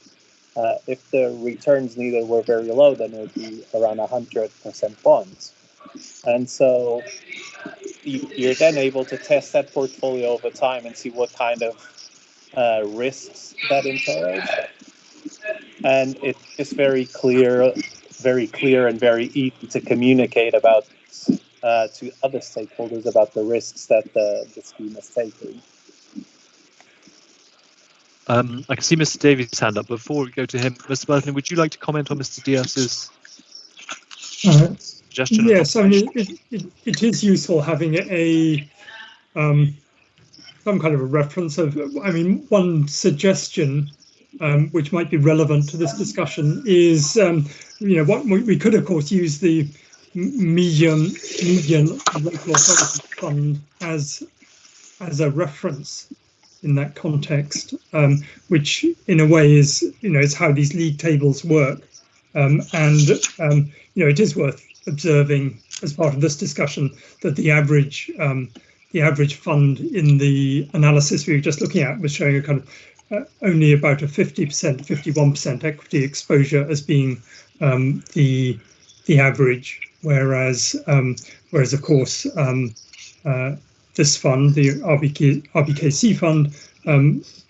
If the returns needed were very low, then it would be around 100% bonds. And so you're then able to test that portfolio over time and see what kind of risks that entails. And it's very clear and very easy to communicate about to other stakeholders about the risks that the scheme is taking. I can see Mr. Davies' hand up. Before we go to him, Mr. Burton, would you like to comment on Mr. Diaz's suggestion? Yes, I mean, it is useful having a some kind of a reference of, I mean, one suggestion which might be relevant to this discussion is, what we could, of course, use the median local authority fund as a reference in that context, which in a way is, is how these league tables work. It is worth observing as part of this discussion that the average fund in the analysis we were just looking at was showing a kind of only about a 50%, 51% equity exposure as being the average, whereas of course this fund, the RBKC fund,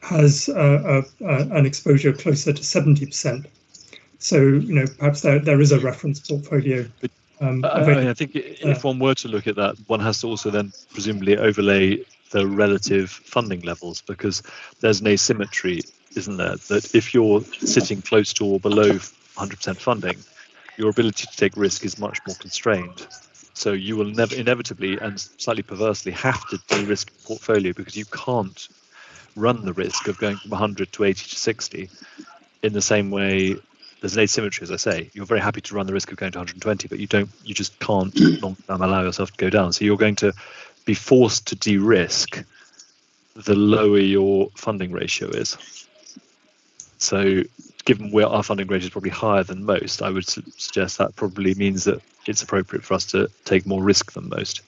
has an exposure closer to 70%. So perhaps there is a reference portfolio. I think if one were to look at that, one has to also then presumably overlay the relative funding levels, because there's an asymmetry, isn't there, that if you're sitting close to or below 100% funding, your ability to take risk is much more constrained. So you will never inevitably and slightly perversely have to de-risk your portfolio, because you can't run the risk of going from 100 to 80 to 60 in the same way. There's an asymmetry, as I say. You're very happy to run the risk of going to 120, but you just can't long term allow yourself to go down. So you're going to be forced to de-risk the lower your funding ratio is. So given where our funding rate is probably higher than most, I would suggest that probably means that it's appropriate for us to take more risk than most.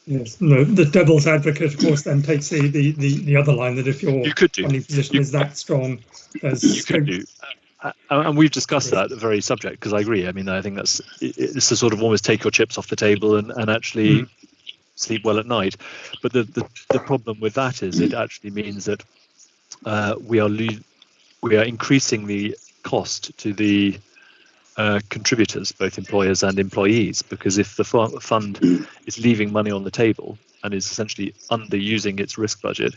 Yes, no, the devil's advocate, of course, then takes the other line that if your funding position is that strong, you could do. And we've discussed that very subject, because I agree. I mean, I think it's to sort of almost take your chips off the table and actually sleep well at night. But the problem with that is it actually means that we are increasing the cost to the contributors, both employers and employees, because if the fund is leaving money on the table and is essentially underusing its risk budget,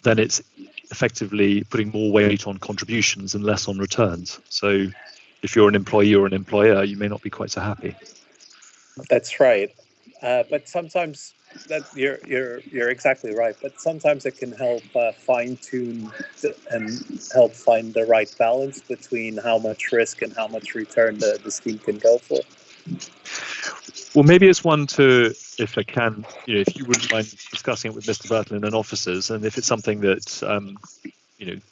then it's effectively putting more weight on contributions and less on returns. So if you're an employee or an employer, you may not be quite so happy. That's right. But sometimes that you're exactly right. But sometimes it can help fine-tune and help find the right balance between how much risk and how much return the scheme can go for. Well, maybe it's one to, if I can, if you wouldn't mind discussing it with Mr. Bertlin and officers, and if it's something that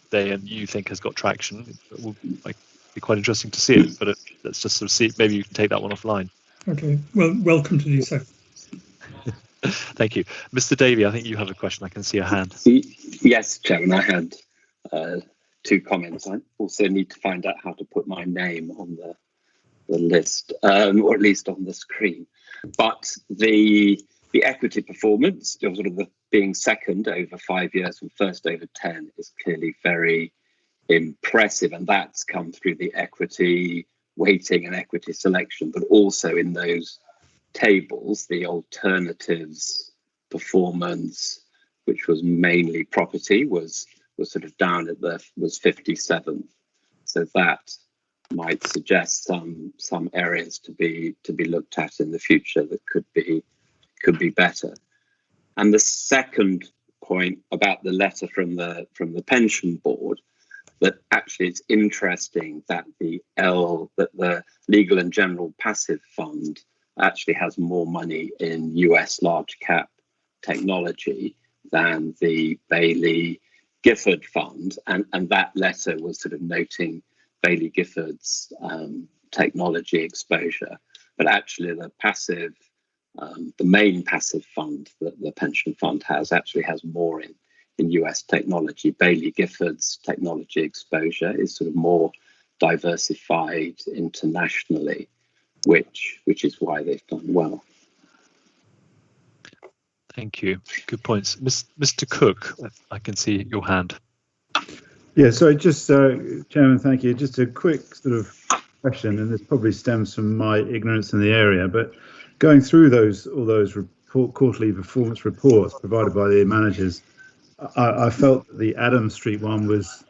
they and you think has got traction, it will be quite interesting to see it. But let's just sort of see. Maybe you can take that one offline. Okay. Well, welcome to do so. Thank you, Mr. Davey. I think you have a question. I can see a hand. Yes, Chairman. I had 2 comments. I also need to find out how to put my name on the list, or at least on the screen. But the equity performance, sort of being second over 5 years and first over 10, is clearly very impressive, and that's come through the equity weighting and equity selection, but also in those tables, the alternatives performance, which was mainly property, was sort of down at was 57th. So that might suggest some areas to be looked at in the future that could be better. And the second point about the letter from the pension board, that actually it's interesting that the legal and general passive fund actually has more money in US large cap technology than the Bailey Gifford fund, and that letter was sort of noting Bailey Gifford's technology exposure, but actually the passive, the main passive fund that the pension fund actually has more in US technology. Bailey Gifford's technology exposure is sort of more diversified internationally, which is why they've done well. Thank you. Good points. Mr. Cook, I can see your hand. Yeah, so just, Chairman, thank you. Just a quick sort of question, and this probably stems from my ignorance in the area, but going through all those quarterly performance reports provided by the managers, I felt that the Adams Street one was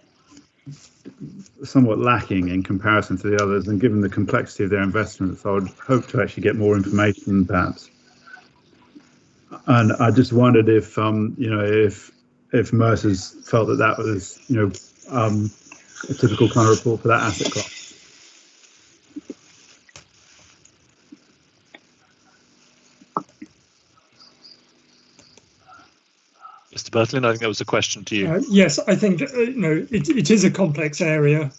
somewhat lacking in comparison to the others, and given the complexity of their investments, I would hope to actually get more information, perhaps. And I just wondered if if Mercer's felt that was a typical kind of report for that asset class. Mr. Bertlin, I think that was a question to you. Yes, I think it is a complex area.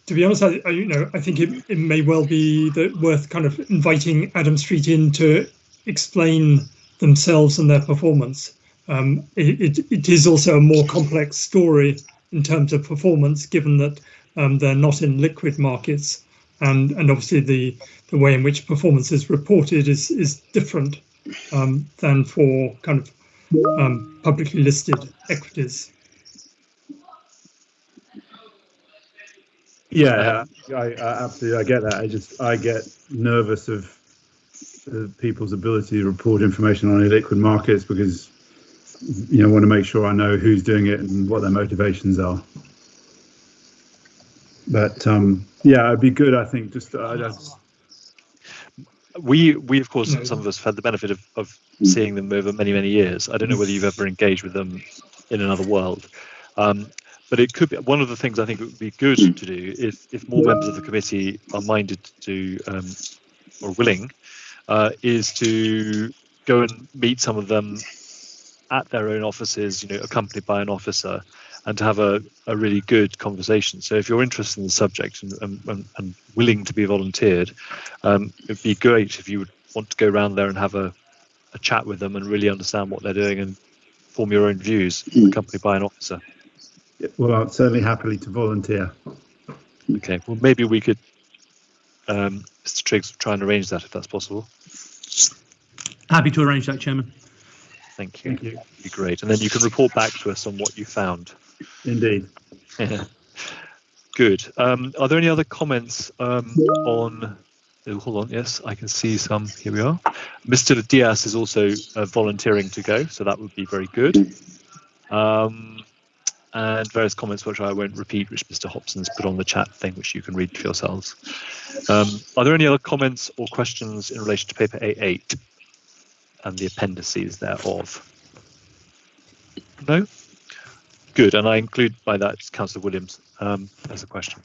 To be honest, I think it may well be worth kind of inviting Adam Street in to explain themselves and their performance. It is also a more complex story in terms of performance, given that they're not in liquid markets, and obviously the way in which performance is reported is different than for kind of publicly listed equities. Yeah, I absolutely, I get that. I get nervous of people's ability to report information on illiquid markets because I want to make sure I know who's doing it and what their motivations are. But yeah, it'd be good, I think. We of course, some of us have had the benefit of seeing them over many years. I don't know whether you've ever engaged with them in another world. But it could be one of the things I think it would be good to do if more members of the committee are minded to or willing, is to go and meet some of them at their own offices, accompanied by an officer, and to have a really good conversation. So if you're interested in the subject and willing to be volunteered, it'd be great if you would want to go around there and have a chat with them and really understand what they're doing and form your own views, accompanied by an officer. Well, I'd certainly happily to volunteer. Okay, well, maybe we could, Mr. Triggs, try and arrange that if that's possible. Happy to arrange that, Chairman. Thank you. Thank you. That'd be great. And then you can report back to us on what you found. Indeed. Good. Are there any other comments on... Oh, hold on. Yes, I can see some. Here we are. Mr. Diaz is also volunteering to go, so that would be very good. And various comments which I won't repeat, which Mr. Hobson's put on the chat thing, which you can read for yourselves. Are there any other comments or questions in relation to paper A8 and the appendices thereof? No? Good, and I include by that Councillor Williams as a question.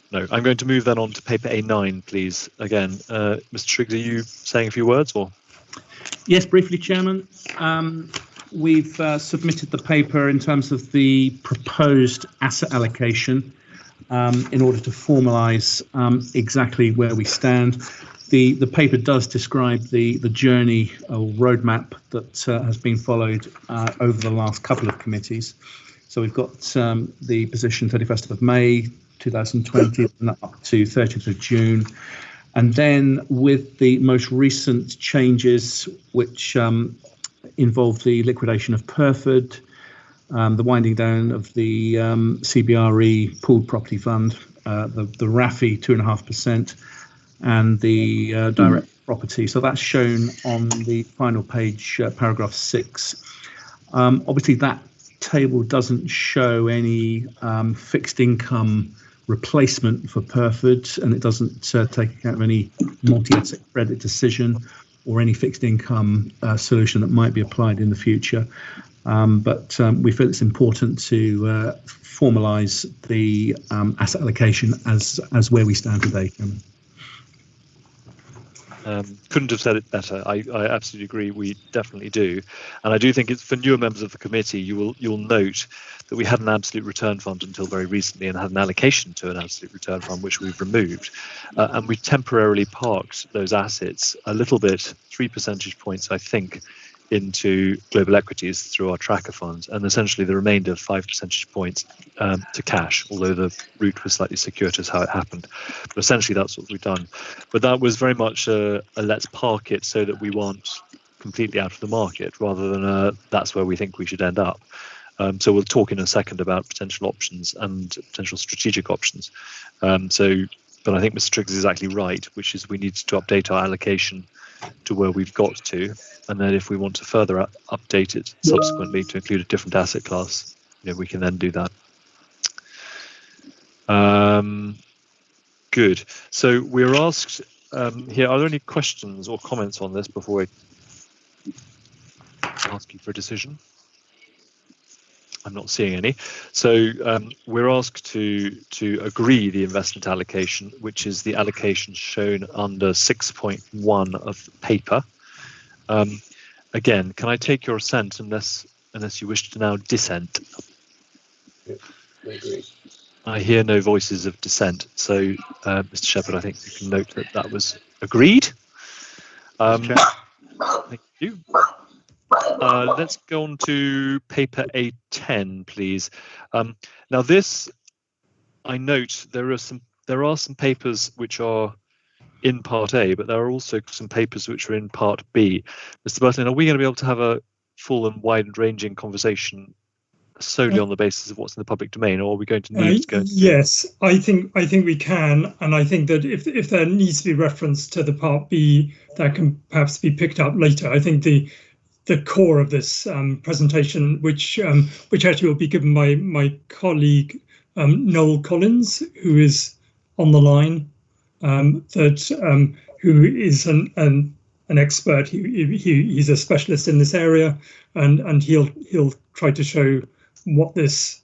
No, I'm going to move then on to paper A9, please. Again, Mr. Triggs, are you saying a few words, or? Yes, briefly, Chairman. We've submitted the paper in terms of the proposed asset allocation in order to formalise exactly where we stand. The paper does describe the journey or roadmap that has been followed over the last couple of committees. So we've got the position 31st of May 2020 and up to 30th of June. And then with the most recent changes, which involve the liquidation of Perford, the winding down of the CBRE pooled property fund, the RAFI 2.5%, and the direct property. So that's shown on the final page, paragraph 6. Obviously, that table doesn't show any fixed income replacement for Perford, and it doesn't take account of any multi-asset credit decision or any fixed income solution that might be applied in the future. But we feel it's important to formalise the asset allocation as where we stand today. Couldn't have said it better. I absolutely agree. We definitely do, and I do think it's for newer members of the committee. You'll note that we had an absolute return fund until very recently, and had an allocation to an absolute return fund, which we've removed, and we temporarily parked those assets a little bit, 3 percentage points, I think, into global equities through our tracker funds, and essentially the remainder of 5 percentage points to cash, although the route was slightly circuitous how it happened. But essentially that's what we've done. But that was very much a let's park it so that we weren't completely out of the market, rather than that's where we think we should end up. So we'll talk in a second about potential options and potential strategic options. But I think Mr. Triggs is exactly right, which is we need to update our allocation to where we've got to, and then if we want to further update it subsequently to include a different asset class, we can then do that. Good. So we're asked here, are there any questions or comments on this before we ask you for a decision? I'm not seeing any. So we're asked to agree the investment allocation, which is the allocation shown under 6.1 of the paper. Again, can I take your assent unless you wish to now dissent? Yeah, I agree. I hear no voices of dissent. So, Mr. Shepherd, I think you can note that that was agreed. Thank you. Let's go on to paper A10, please. Now this, I note there are some papers which are in part A, but there are also some papers which are in part B. Mr. Burton, are we going to be able to have a full and wide-ranging conversation solely on the basis of what's in the public domain, or are we going to need to go into... Yes, I think we can, and I think that if there needs to be reference to the part B, that can perhaps be picked up later. I think the core of this presentation, which actually will be given by my colleague Noel Collins, who is on the line, who is an expert. He's a specialist in this area, and he'll try to show what this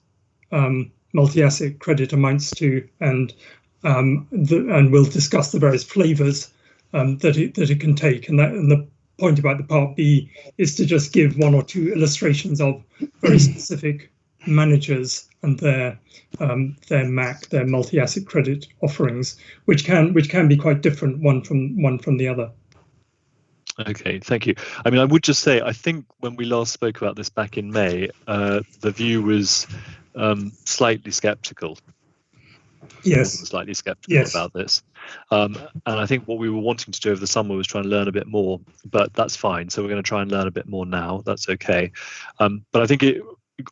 multi-asset credit amounts to, and we'll discuss the various flavours that it can take, and the point about the Part B is to just give one or two illustrations of very specific managers and their MAC, their multi-asset credit offerings, which can be quite different one from the other. Okay, thank you. I mean, I would just say, I think when we last spoke about this back in May, the view was slightly sceptical. Yes. Slightly sceptical about this. And I think what we were wanting to do over the summer was try and learn a bit more, but that's fine. So we're going to try and learn a bit more now. That's okay. But I think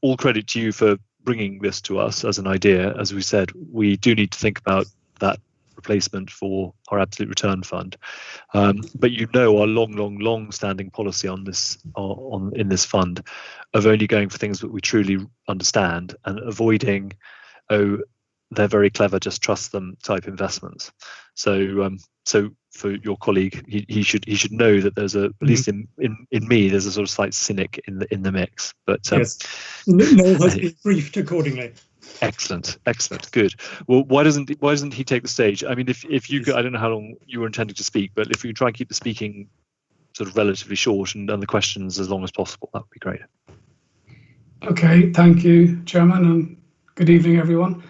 all credit to you for bringing this to us as an idea. As we said, we do need to think about that replacement for our absolute return fund. But our long standing policy on this in this fund of only going for things that we truly understand and avoiding they're very clever, just trust them type investments. So for your colleague, he should know that there's at least in me, there's a sort of slight cynic in the mix. But yes, Noel has been briefed accordingly. Excellent, good. Well, why doesn't he take the stage? I mean, if you could, I don't know how long you were intending to speak, but if you try and keep the speaking sort of relatively short and the questions as long as possible, that would be great. Okay, thank you, Chairman, and good evening, everyone.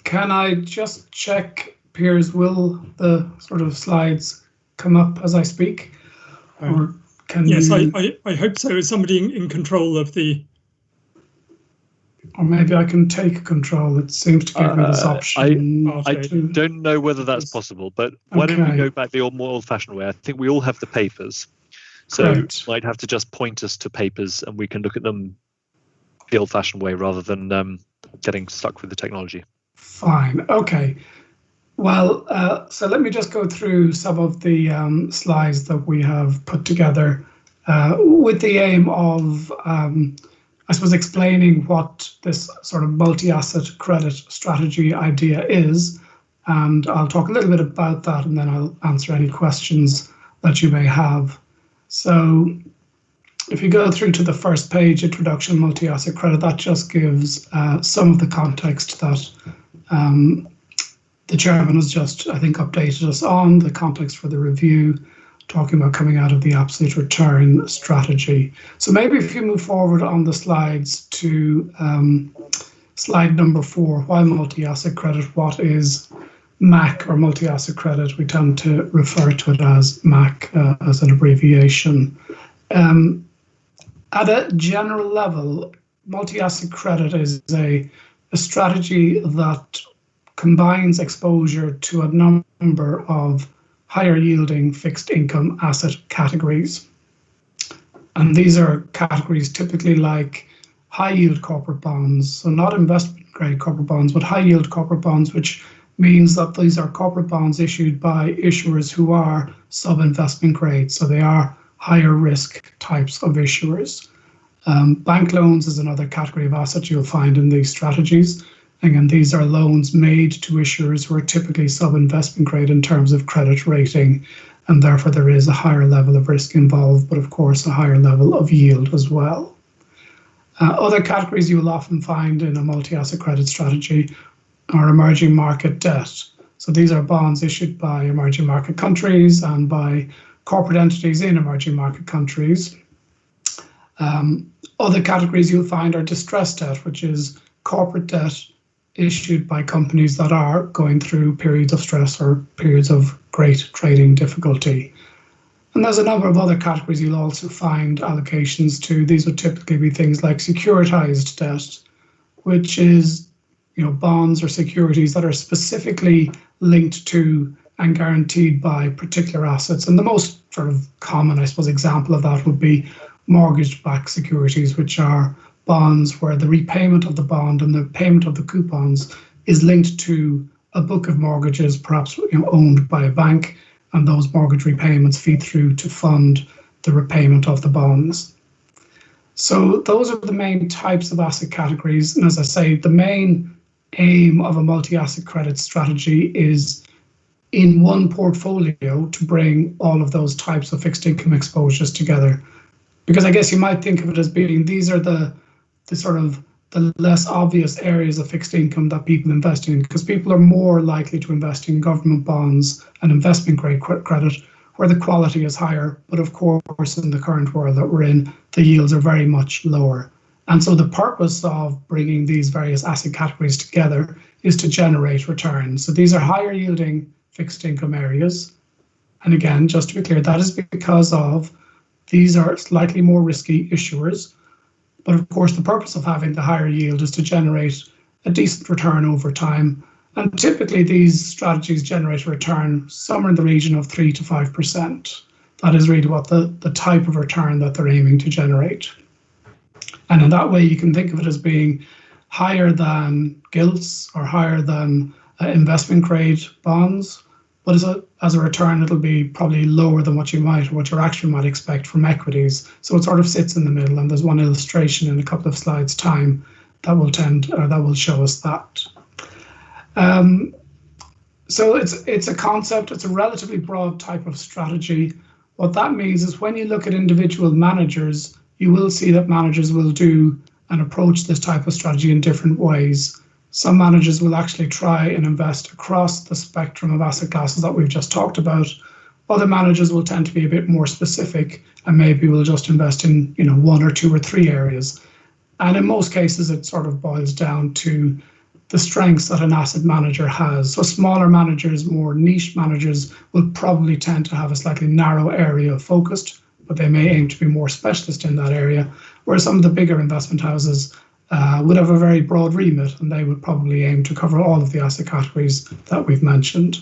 Can I just check, Piers, will the sort of slides come up as I speak? Or can yes, you... I hope so. Is somebody in control of the... Or maybe I can take control. It seems to give me this option. I don't know whether that's possible, but why don't we go back the more old-fashioned way? I think we all have the papers. So you might have to just point us to papers and we can look at them the old-fashioned way rather than getting stuck with the technology. Fine. Okay. Well, so let me just go through some of the slides that we have put together with the aim of, I suppose, explaining what this sort of multi-asset credit strategy idea is. And I'll talk a little bit about that and then I'll answer any questions that you may have. So if you go through to the first page, Introduction Multi-Asset Credit, that just gives some of the context that the chairman has just, I think, updated us on, the context for the review, talking about coming out of the absolute return strategy. So maybe if you move forward on the slides to slide number 4, why multi-asset credit? What is MAC or multi-asset credit? We tend to refer to it as MAC as an abbreviation. At a general level, multi-asset credit is a strategy that combines exposure to a number of higher yielding fixed income asset categories. And these are categories typically like high yield corporate bonds, so not investment grade corporate bonds, but high yield corporate bonds, which means that these are corporate bonds issued by issuers who are sub-investment grade, so they are higher risk types of issuers. Bank loans is another category of assets you'll find in these strategies. Again, these are loans made to issuers who are typically sub-investment grade in terms of credit rating, and therefore there is a higher level of risk involved, but of course a higher level of yield as well. Other categories you will often find in a multi-asset credit strategy are emerging market debt. So these are bonds issued by emerging market countries and by corporate entities in emerging market countries. Other categories you'll find are distressed debt, which is corporate debt issued by companies that are going through periods of stress or periods of great trading difficulty. And there's a number of other categories you'll also find allocations to. These would typically be things like securitized debt, which is, you know, bonds or securities that are specifically linked to and guaranteed by particular assets. And the most sort of common, I suppose, example of that would be mortgage-backed securities, which are bonds where the repayment of the bond and the payment of the coupons is linked to a book of mortgages, perhaps, you know, owned by a bank, and those mortgage repayments feed through to fund the repayment of the bonds. So those are the main types of asset categories. And as I say, the main aim of a multi-asset credit strategy is in one portfolio to bring all of those types of fixed income exposures together. Because I guess you might think of it as being, these are the sort of the less obvious areas of fixed income that people invest in, because people are more likely to invest in government bonds and investment grade credit where the quality is higher. But of course, in the current world that we're in, the yields are very much lower. And so the purpose of bringing these various asset categories together is to generate returns. So these are higher yielding fixed income areas. And again, just to be clear, that is because of these are slightly more risky issuers. But of course, the purpose of having the higher yield is to generate a decent return over time. And typically these strategies generate a return somewhere in the region of 3 to 5%. That is really what the type of return that they're aiming to generate. And in that way, you can think of it as being higher than gilts or higher than investment grade bonds. But as a return, it'll be probably lower than what you actually might expect from equities. So it sort of sits in the middle. And there's one illustration in a couple of slides' time that will show us that. So it's a concept. It's a relatively broad type of strategy. What that means is when you look at individual managers, you will see that managers will do and approach this type of strategy in different ways. Some managers will actually try and invest across the spectrum of asset classes that we've just talked about. Other managers will tend to be a bit more specific and maybe will just invest in 1 or 2 or 3 areas. And in most cases, it sort of boils down to the strengths that an asset manager has. So smaller managers, more niche managers will probably tend to have a slightly narrow area focused, but they may aim to be more specialist in that area, whereas some of the bigger investment houses would have a very broad remit, and they would probably aim to cover all of the asset categories that we've mentioned.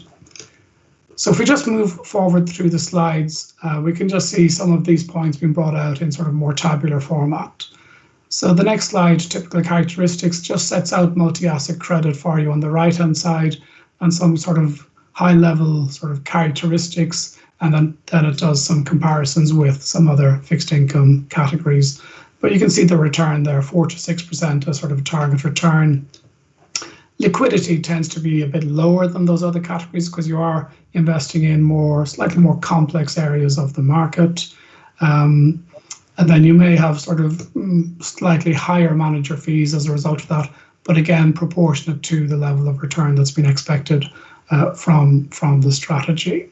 So if we just move forward through the slides, we can just see some of these points being brought out in sort of more tabular format. So the next slide, typical characteristics, just sets out multi-asset credit for you on the right-hand side and some sort of high-level sort of characteristics, and then it does some comparisons with some other fixed income categories. But you can see the return there, 4 to 6% as sort of a target return. Liquidity tends to be a bit lower than those other categories because you are investing in slightly more complex areas of the market. And then you may have sort of slightly higher manager fees as a result of that, but again, proportionate to the level of return that's been expected from the strategy.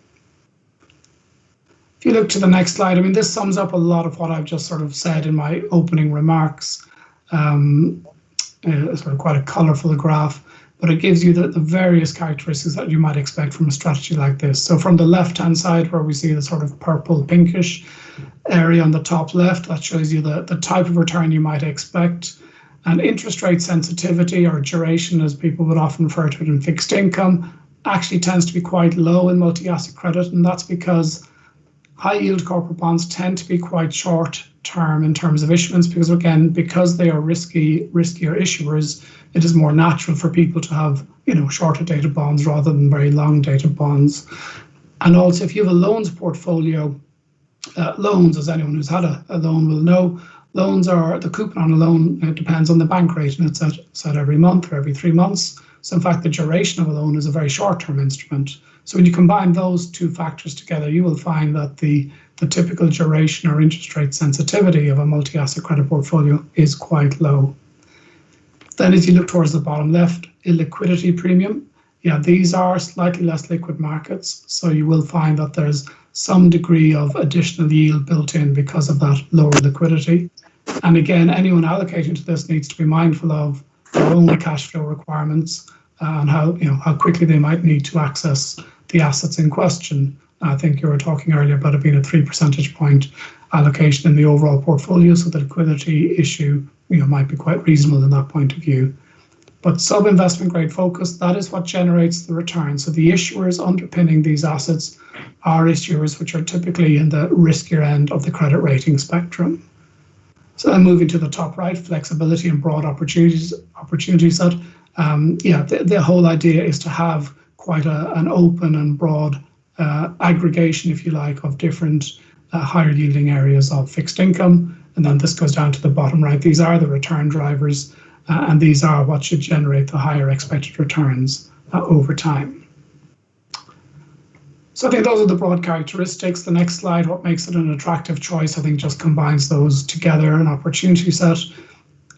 If you look to the next slide, I mean, this sums up a lot of what I've just sort of said in my opening remarks. It's sort of quite a colourful graph, but it gives you the various characteristics that you might expect from a strategy like this. So from the left-hand side, where we see the sort of purple pinkish area on the top left, that shows you the type of return you might expect. And interest rate sensitivity, or duration as people would often refer to it in fixed income, actually tends to be quite low in multi-asset credit, and that's because high yield corporate bonds tend to be quite short term in terms of issuance, because again, because they are riskier issuers, it is more natural for people to have shorter dated bonds rather than very long dated bonds. And also, if you have a loans portfolio, loans, as anyone who's had a loan will know, loans are the coupon on a loan. It depends on the bank rate, and it's set every month or every 3 months. So in fact, the duration of a loan is a very short-term instrument. So when you combine those two factors together, you will find that the typical duration or interest rate sensitivity of a multi-asset credit portfolio is quite low. Then as you look towards the bottom left, illiquidity premium. Yeah, these are slightly less liquid markets, so you will find that there's some degree of additional yield built in because of that lower liquidity. And again, anyone allocating to this needs to be mindful of their own cash flow requirements and how quickly they might need to access the assets in question. I think you were talking earlier about it being a 3 percentage point allocation in the overall portfolio, so the liquidity issue might be quite reasonable in that point of view. But sub-investment grade focus, that is what generates the return. So the issuers underpinning these assets are issuers which are typically in the riskier end of the credit rating spectrum. So then moving to the top right, flexibility and broad opportunities set. The whole idea is to have quite an open and broad aggregation, if you like, of different higher yielding areas of fixed income. And then this goes down to the bottom right. These are the return drivers, and these are what should generate the higher expected returns over time. So I think those are the broad characteristics. The next slide, what makes it an attractive choice, I think just combines those together, an opportunity set.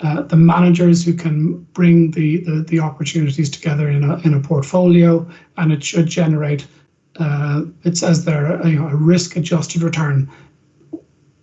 the managers who can bring the opportunities together in a portfolio, and it should generate. It says there, a risk-adjusted return.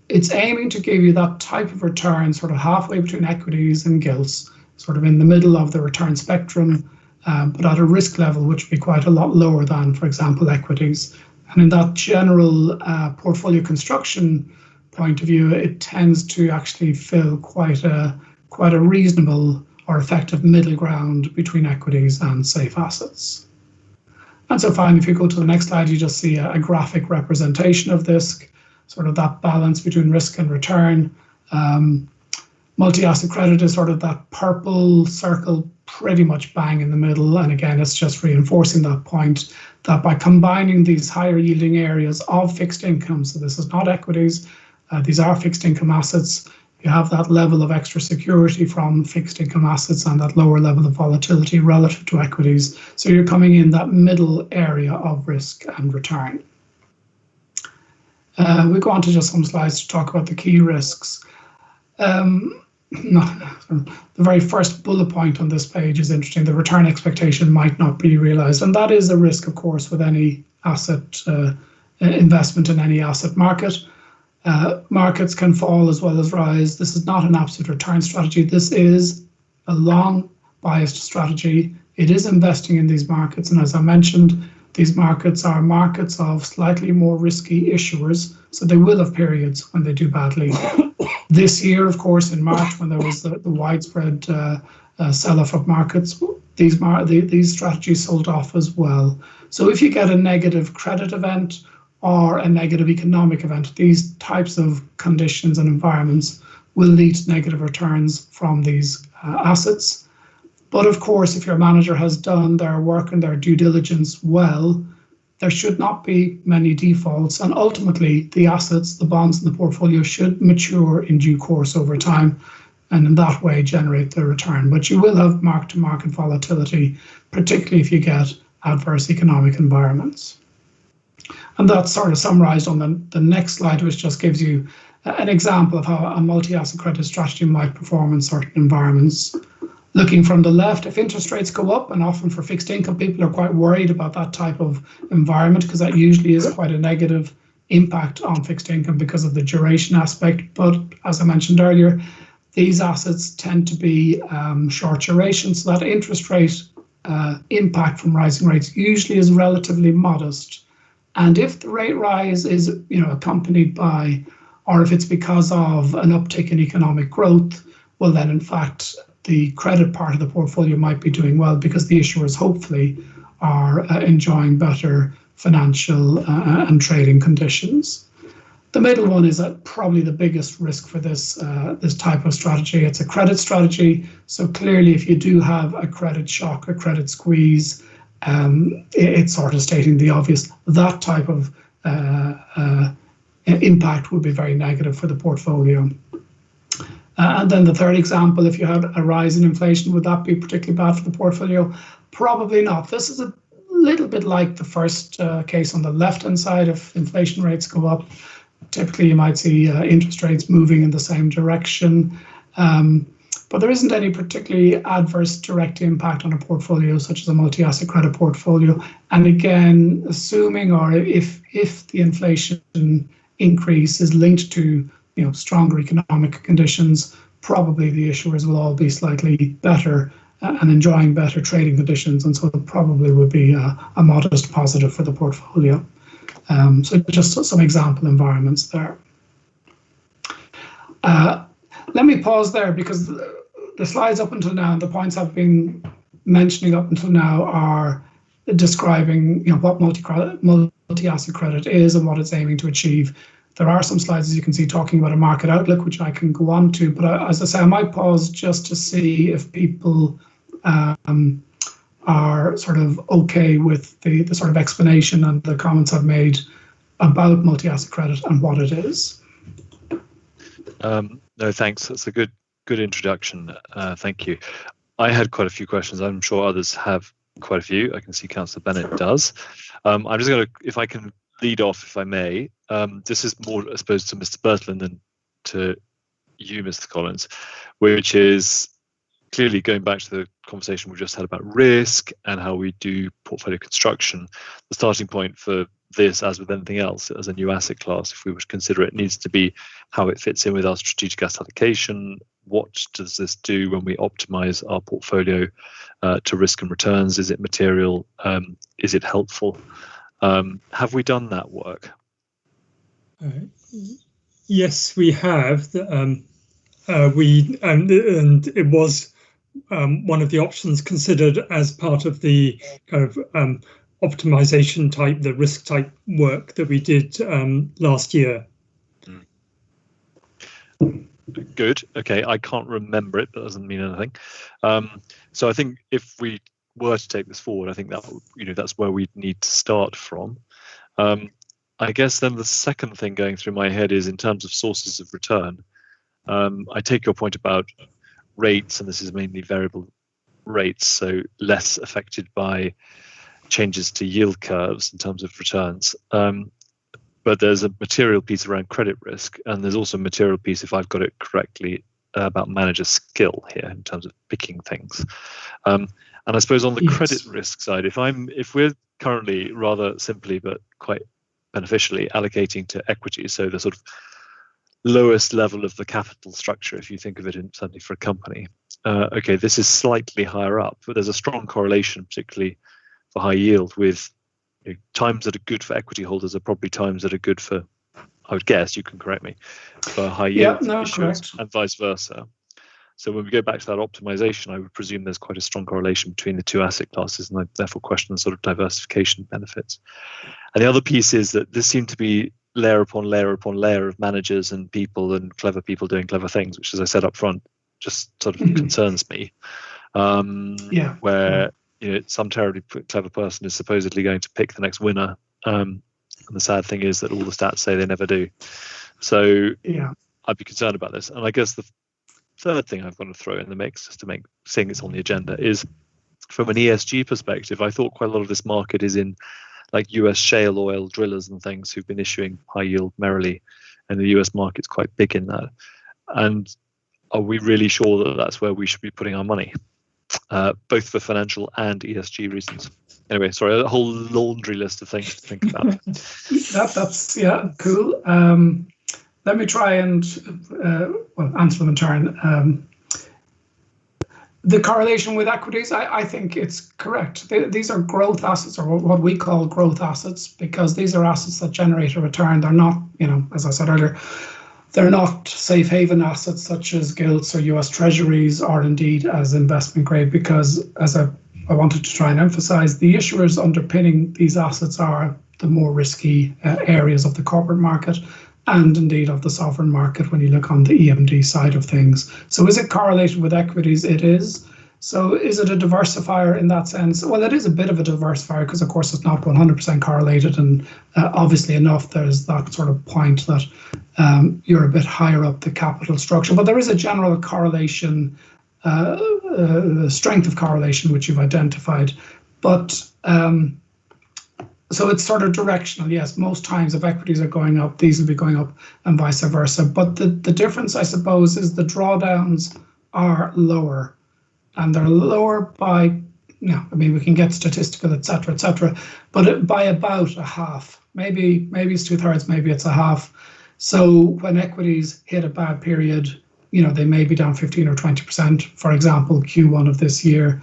It's aiming to give you that type of return, sort of halfway between equities and gilts, sort of in the middle of the return spectrum, but at a risk level which would be quite a lot lower than, for example, equities. And in that general portfolio construction point of view, it tends to actually fill quite a reasonable or effective middle ground between equities and safe assets. And so finally, if you go to the next slide, you just see a graphic representation of this, sort of that balance between risk and return. Multi-asset credit is sort of that purple circle, pretty much bang in the middle. And again, it's just reinforcing that point that by combining these higher yielding areas of fixed income, so this is not equities, these are fixed income assets, you have that level of extra security from fixed income assets and that lower level of volatility relative to equities. So you're coming in that middle area of risk and return. We go on to just some slides to talk about the key risks. The very first bullet point on this page is interesting. The return expectation might not be realized, and that is a risk, of course, with any asset investment in any asset market. Markets can fall as well as rise. This is not an absolute return strategy. This is a long biased strategy. It is investing in these markets, and as I mentioned, these markets are markets of slightly more risky issuers, so they will have periods when they do badly. This year, of course, in March, when there was the widespread sell-off of markets, these strategies sold off as well. So if you get a negative credit event or a negative economic event, these types of conditions and environments will lead to negative returns from these assets. But of course, if your manager has done their work and their due diligence well, there should not be many defaults. And ultimately, the assets, the bonds in the portfolio should mature in due course over time, and in that way generate the return. But you will have mark-to-market volatility, particularly if you get adverse economic environments. And that's sort of summarized on the next slide, which just gives you an example of how a multi-asset credit strategy might perform in certain environments. Looking from the left, if interest rates go up, and often for fixed income, people are quite worried about that type of environment because that usually is quite a negative impact on fixed income because of the duration aspect. But as I mentioned earlier, these assets tend to be short duration, so that interest rate impact from rising rates usually is relatively modest. And if the rate rise is accompanied by, or if it's because of an uptick in economic growth, well then in fact the credit part of the portfolio might be doing well because the issuers hopefully are enjoying better financial and trading conditions. The middle one is probably the biggest risk for this type of strategy. It's a credit strategy, so clearly if you do have a credit shock, a credit squeeze, it's sort of stating the obvious. That type of impact would be very negative for the portfolio. And then the third example, if you had a rise in inflation, would that be particularly bad for the portfolio? Probably not. This is a little bit like the first case on the left-hand side. If inflation rates go up, typically you might see interest rates moving in the same direction. But there isn't any particularly adverse direct impact on a portfolio such as a multi-asset credit portfolio. And again, assuming or if the inflation increase is linked to stronger economic conditions, probably the issuers will all be slightly better and enjoying better trading conditions, and so it probably would be a modest positive for the portfolio. So just some example environments there. Let me pause there because the slides up until now and the points I've been mentioning up until now are describing what multi-asset credit is and what it's aiming to achieve. There are some slides, as you can see, talking about a market outlook, which I can go on to. But as I say, I might pause just to see if people are sort of okay with the sort of explanation and the comments I've made about multi-asset credit and what it is. No, thanks. That's a good introduction. Thank you. I had quite a few questions. I'm sure others have quite a few. I can see Councillor Bennett does. I'm just going to, if I can lead off, if I may. This is more, I suppose, to Mr. Bertland than to you, Mr. Collins, which is clearly going back to the conversation we just had about risk and how we do portfolio construction. The starting point for this, as with anything else, as a new asset class, if we were to consider it, needs to be how it fits in with our strategic asset allocation. What does this do when we optimize our portfolio to risk and returns? Is it material? Is it helpful? Have we done that work? Yes, we have. And it was one of the options considered as part of the kind of optimization type, the risk type work that we did last year. Good. Okay, I can't remember it, but that doesn't mean anything. So I think if we were to take this forward, I think that that's where we need to start from. I guess then the second thing going through my head is in terms of sources of return. I take your point about rates, and this is mainly variable rates, so less affected by changes to yield curves in terms of returns. But there's a material piece around credit risk, and there's also a material piece, if I've got it correctly, about manager skill here in terms of picking things. And I suppose on the credit risk side, if we're currently rather simply but quite beneficially allocating to equities, so the sort of lowest level of the capital structure, if you think of it in certainly for a company, okay, this is slightly higher up, but there's a strong correlation, particularly for high yield, with times that are good for equity holders are probably times that are good for, I would guess, you can correct me, for high yield issuers and vice versa. So when we go back to that optimization, I would presume there's quite a strong correlation between the two asset classes, and I therefore question the sort of diversification benefits. And the other piece is that this seemed to be layer upon layer upon layer of managers and people and clever people doing clever things, which, as I said up front, just sort of concerns me. Where some terribly clever person is supposedly going to pick the next winner, and the sad thing is that all the stats say they never do. So I'd be concerned about this. And I guess the third thing I've got to throw in the mix, just to make seeing it's on the agenda, is from an ESG perspective. I thought quite a lot of this market is in like US shale oil drillers and things who've been issuing high yield merrily, and the US market's quite big in that. And are we really sure that that's where we should be putting our money, both for financial and ESG reasons? Anyway, sorry, a whole laundry list of things to think about. That's cool. Let me try and answer them in turn. The correlation with equities, I think it's correct. These are growth assets, or what we call growth assets, because these are assets that generate a return. They're not, as I said earlier, they're not safe haven assets such as gilts or US Treasuries, or indeed as investment grade, because as I wanted to try and emphasize, the issuers underpinning these assets are the more risky areas of the corporate market, and indeed of the sovereign market when you look on the EMD side of things. So is it correlated with equities? It is. So is it a diversifier in that sense? Well, it is a bit of a diversifier because, of course, it's not 100% correlated. And obviously enough, there's that sort of point that you're a bit higher up the capital structure. But there is a general correlation, strength of correlation, which you've identified. But so it's sort of directional. Yes, most times if equities are going up, these will be going up and vice versa. But the difference, I suppose, is the drawdowns are lower, and they're lower by, we can get statistical, etc., but by about a half. Maybe it's 2/3, maybe it's a half. So when equities hit a bad period, they may be down 15 or 20%. For example, Q1 of this year.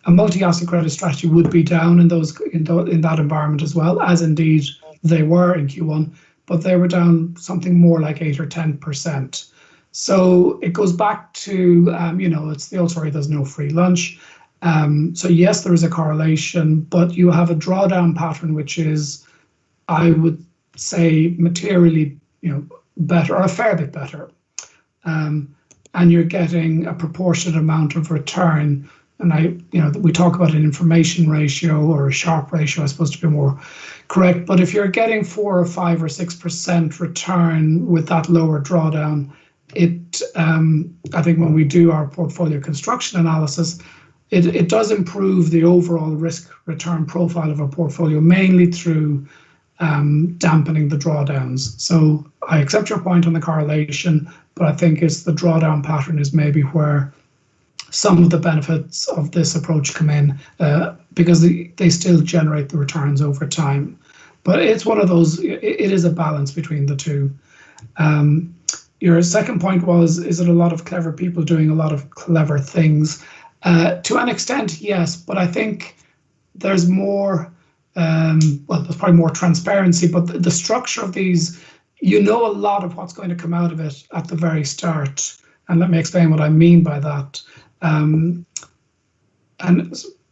A multi-asset credit strategy would be down in that environment as well, as indeed they were in Q1, but they were down something more like 8 or 10%. So it goes back to, it's the old story, there's no free lunch. So yes, there is a correlation, but you have a drawdown pattern, which is, I would say, materially, better, or a fair bit better. And you're getting a proportionate amount of return. And we talk about an information ratio or a Sharpe ratio, I suppose, to be more correct. But if you're getting 4 or 5 or 6% return with that lower drawdown, I think when we do our portfolio construction analysis, it does improve the overall risk return profile of a portfolio, mainly through dampening the drawdowns. So I accept your point on the correlation, but I think it's the drawdown pattern is maybe where some of the benefits of this approach come in, because they still generate the returns over time. But it's one of those, it is a balance between the two. Your second point was, is it a lot of clever people doing a lot of clever things? To an extent, yes, but I think there's more, well, there's probably more transparency, but the structure of these, you know a lot of what's going to come out of it at the very start. And let me explain what I mean by that. And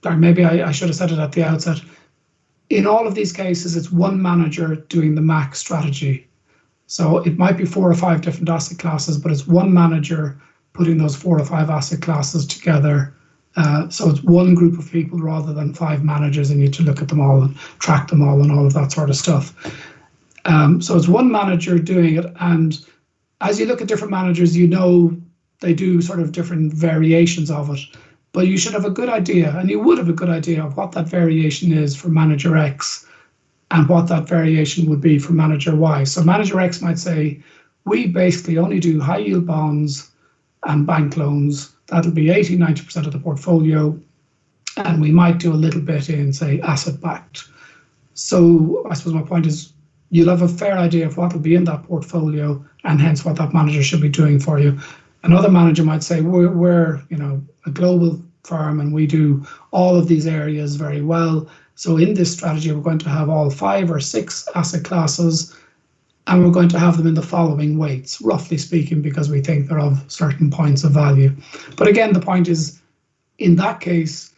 maybe I should have said it at the outset. In all of these cases, it's one manager doing the max strategy. So it might be 4 or 5 different asset classes, but it's one manager putting those 4 or 5 asset classes together. So it's one group of people rather than 5 managers, and you need to look at them all and track them all and all of that sort of stuff. So it's one manager doing it. And as you look at different managers, you know they do sort of different variations of it. But you should have a good idea, and you would have a good idea of what that variation is for manager X and what that variation would be for manager Y. So manager X might say, we basically only do high yield bonds and bank loans. That'll be 80-90% of the portfolio. And we might do a little bit in, say, asset backed. So I suppose my point is, you'll have a fair idea of what will be in that portfolio and hence what that manager should be doing for you. Another manager might say, we're a global firm and we do all of these areas very well. So in this strategy, we're going to have all 5 or 6 asset classes, and we're going to have them in the following weights, roughly speaking, because we think they're of certain points of value. But again, the point is, in that case,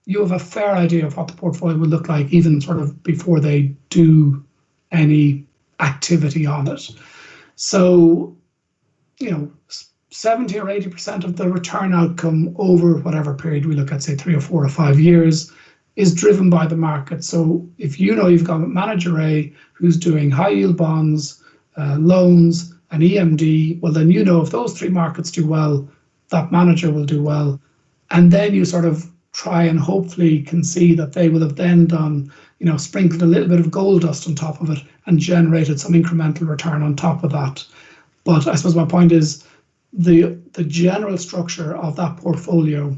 you have a fair idea of what the portfolio will look like, even sort of before they do any activity on it. So, 70 or 80% of the return outcome over whatever period we look at, say 3 or 4 or 5 years, is driven by the market. So if you know you've got manager A who's doing high yield bonds, loans, and EMD, well, then you know if those 3 markets do well, that manager will do well. And then you sort of try and hopefully can see that they will have then done, sprinkled a little bit of gold dust on top of it and generated some incremental return on top of that. But I suppose my point is, the general structure of that portfolio,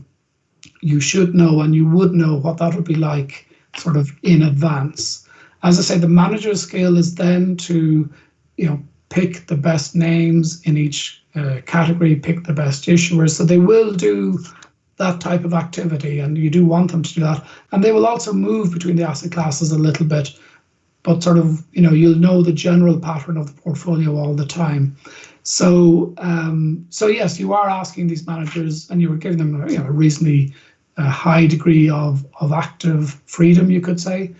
you should know, and you would know what that would be like sort of in advance. As I say, the manager's skill is then to, pick the best names in each category, pick the best issuers. So they will do that type of activity, and you do want them to do that. And they will also move between the asset classes a little bit, but sort of, you'll know the general pattern of the portfolio all the time. So, so yes, you are asking these managers, and you were giving them a reasonably high degree of active freedom, you could say.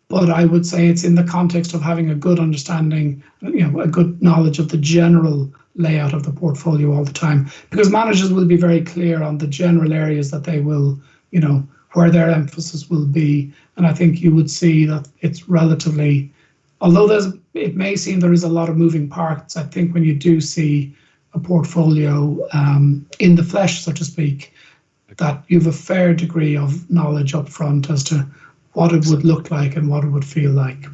But I would say it's in the context of having a good understanding, a good knowledge of the general layout of the portfolio all the time, because managers will be very clear on the general areas that they will, where their emphasis will be. And I think you would see that it's relatively, although it may seem there is a lot of moving parts, I think when you do see a portfolio in the flesh, so to speak, that you have a fair degree of knowledge up front as to what it would look like and what it would feel like.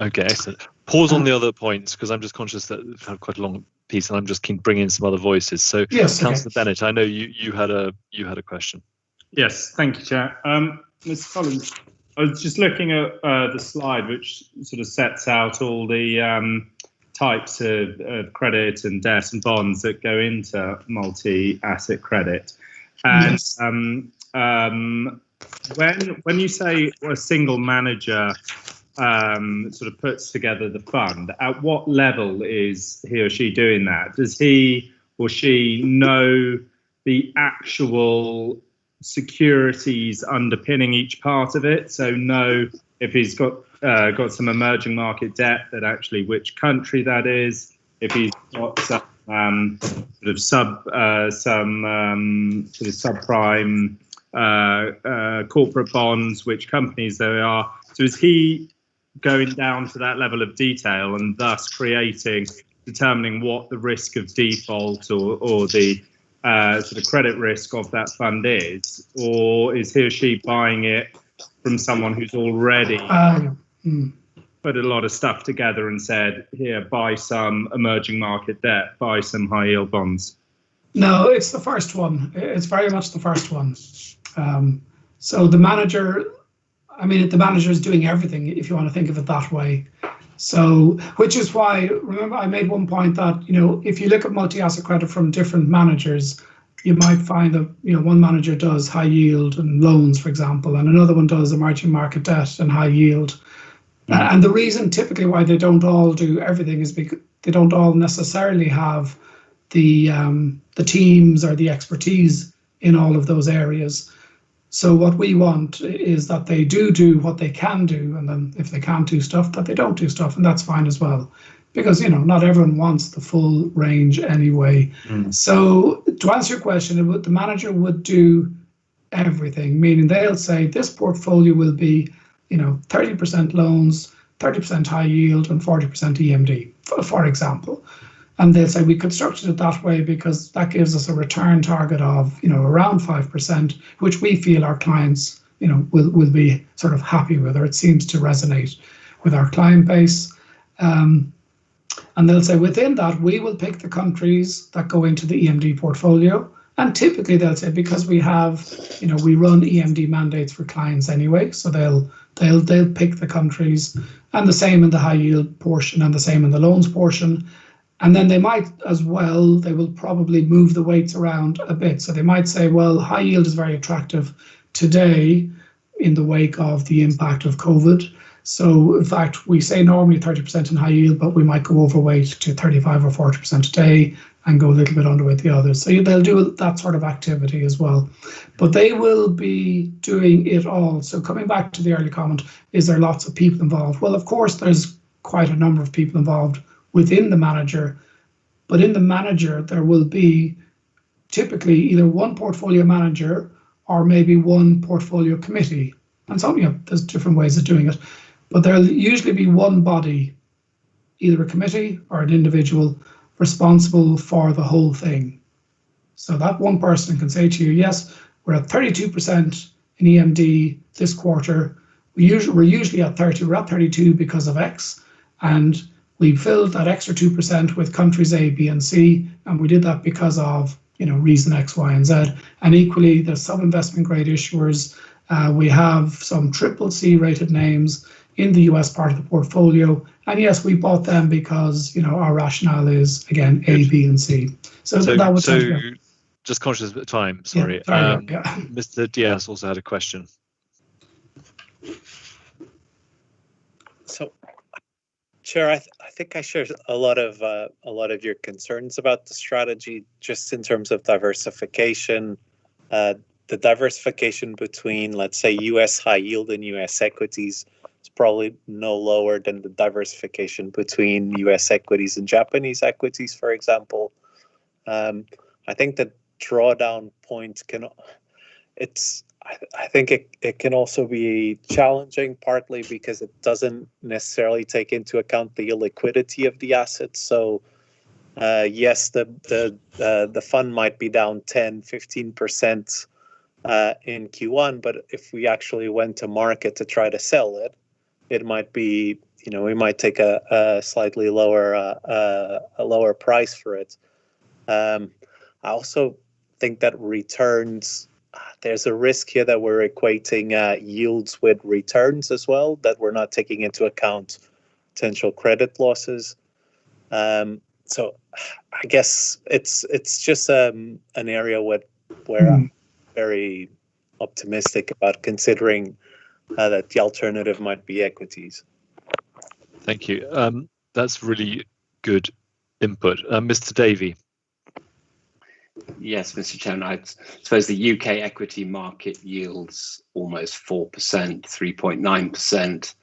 Okay, excellent. Pause on the other points, because I'm just conscious that we've had quite a long piece, and I'm just keen to bring in some other voices. So, yes, Councillor Bennett, I know you had a question. Yes, thank you, Chair. Mr. Collins, I was just looking at the slide which sort of sets out all the types of credit and debt and bonds that go into multi-asset credit. And yes. When you say a single manager sort of puts together the fund, at what level is he or she doing that? Does he or she know the actual securities underpinning each part of it? So know if he's got some emerging market debt, that actually which country that is, if he's got some sort of subprime corporate bonds, which companies they are. So is he going down to that level of detail and thus determining what the risk of default or the sort of credit risk of that fund is, or is he or she buying it from someone who's already? put a lot of stuff together and said, here, buy some emerging market debt, buy some high yield bonds? No, it's the first one. It's very much the first one. So the manager, the manager is doing everything, if you want to think of it that way. So, which is why, remember, I made one point that, if you look at multi-asset credit from different managers, you might find that, one manager does high yield and loans, for example, and another one does emerging market debt and high yield. And the reason typically why they don't all do everything is because they don't all necessarily have the teams or the expertise in all of those areas. So what we want is that they do what they can do, and then if they can't do stuff, that they don't do stuff, and that's fine as well. Because, not everyone wants the full range anyway. So to answer your question, the manager would do everything, meaning they'll say this portfolio will be, 30% loans, 30% high yield, and 40% EMD, for example. And they'll say we constructed it that way because that gives us a return target of, around 5%, which we feel our clients, will be sort of happy with, or it seems to resonate with our client base. And they'll say within that, we will pick the countries that go into the EMD portfolio. And typically they'll say, because we have, we run EMD mandates for clients anyway, so they'll pick the countries, and the same in the high yield portion and the same in the loans portion. And then they might as well, they will probably move the weights around a bit. So they might say, well, high yield is very attractive today in the wake of the impact of COVID. So in fact, we say normally 30% in high yield, but we might go overweight to 35 or 40% today and go a little bit underweight the others. So they'll do that sort of activity as well. But they will be doing it all. So coming back to the early comment, is there lots of people involved? Well, of course, there's quite a number of people involved within the manager, but in the manager there will be typically either one portfolio manager or maybe one portfolio committee. And so, there's different ways of doing it, but there'll usually be one body, either a committee or an individual, responsible for the whole thing. So that one person can say to you, yes, we're at 32% in EMD this quarter. We're usually at 30, we're at 32 because of X, and we filled that extra 2% with countries A, B, and C, and we did that because of, reason X, Y, and Z. And equally, there's some investment grade issuers. We have some CCC rated names in the US part of the portfolio. And yes, we bought them because, our rationale is, again, A, B, and C. So that would just conscious of the time, sorry. Mr. Diaz also had a question. So, Chair, I think I share a lot of your concerns about the strategy, just in terms of diversification. The diversification between, let's say, U.S. high yield and U.S. equities is probably no lower than the diversification between U.S. equities and Japanese equities, for example. I think the drawdown point I think it can also be challenging, partly because it doesn't necessarily take into account the illiquidity of the assets. So yes, the fund might be down 10, 15% in Q1, but if we actually went to market to try to sell it, it might be, we might take a slightly lower price for it. I also think that returns, there's a risk here that we're equating yields with returns as well, that we're not taking into account potential credit losses. So I guess it's just an area where I'm very optimistic about considering that the alternative might be equities. Thank you. That's really good input. Mr. Davey. Yes, Mr. Chairman, I suppose the UK equity market yields almost 4%, 3.9%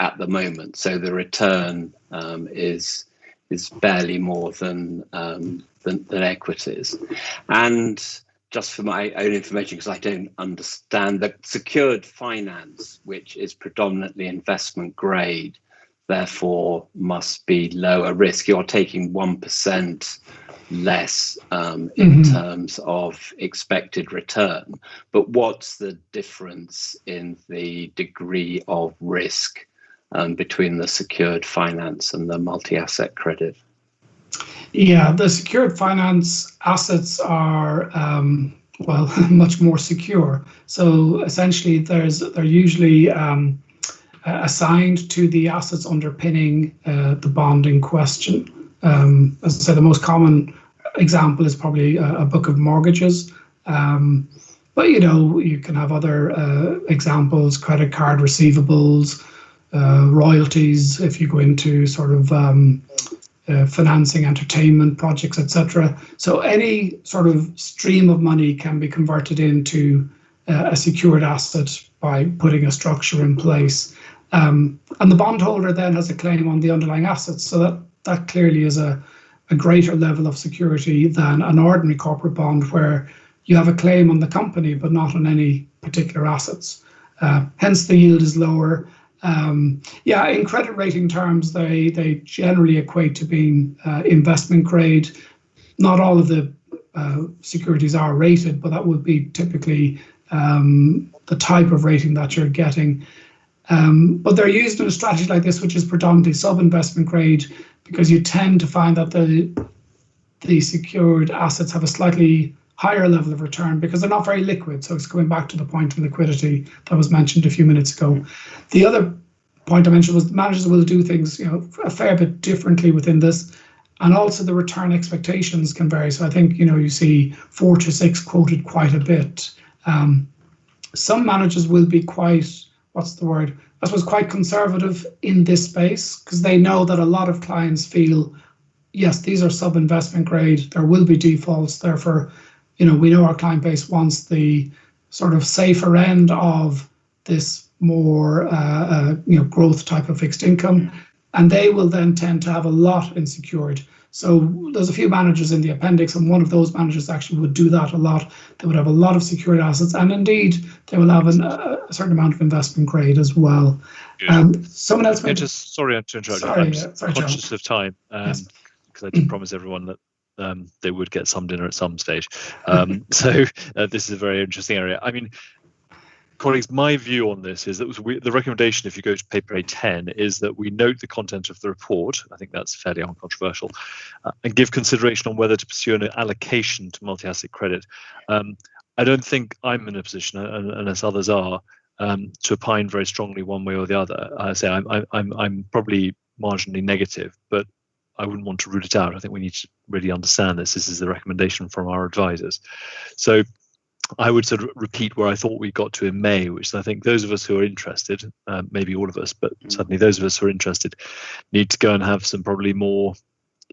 at the moment. So the return is barely more than equities. And just for my own information, because I don't understand, the secured finance, which is predominantly investment grade, therefore must be lower risk. You're taking 1% less in terms of expected return. But what's the difference in the degree of risk between the secured finance and the multi-asset credit? Yeah, the secured finance assets are well much more secure. So essentially, they're usually assigned to the assets underpinning the bond in question. As I said, the most common example is probably a book of mortgages. But you can have other examples: credit card receivables, royalties. If you go into sort of financing entertainment projects, etc. So any sort of stream of money can be converted into a secured asset by putting a structure in place. And the bondholder then has a claim on the underlying assets. So that clearly is a greater level of security than an ordinary corporate bond where you have a claim on the company but not on any particular assets. Hence the yield is lower. Yeah, in credit rating terms, they generally equate to being investment grade. Not all of the securities are rated, but that would be typically the type of rating that you're getting. But they're used in a strategy like this, which is predominantly sub-investment grade, because you tend to find that the secured assets have a slightly higher level of return because they're not very liquid. So it's going back to the point of liquidity that was mentioned a few minutes ago. The other point I mentioned was managers will do things, a fair bit differently within this, and also the return expectations can vary. So I think you see 4 to 6 quoted quite a bit. Some managers will be quite, I suppose quite conservative in this space because they know that a lot of clients feel, yes, these are sub-investment grade, there will be defaults, therefore we know our client base wants the sort of safer end of this more growth type of fixed income, and they will then tend to have a lot in secured. So there's a few managers in the appendix, and one of those managers actually would do that a lot. They would have a lot of secured assets, and indeed they will have a certain amount of investment grade as well. Someone else. Sorry to interrupt you. I'm conscious of time because I did promise everyone that they would get some dinner at some stage. So this is a very interesting area. I mean, colleagues, my view on this is that the recommendation, if you go to paper A10, is that we note the content of the report. I think that's fairly uncontroversial, and give consideration on whether to pursue an allocation to multi-asset credit. I don't think I'm in a position, unless others are, to opine very strongly one way or the other. I say I'm probably marginally negative, but I wouldn't want to rule it out. I think we need to really understand this. This is the recommendation from our advisors. So I would sort of repeat where I thought we got to in May, which I think those of us who are interested, maybe all of us, but certainly those of us who are interested, need to go and have some probably more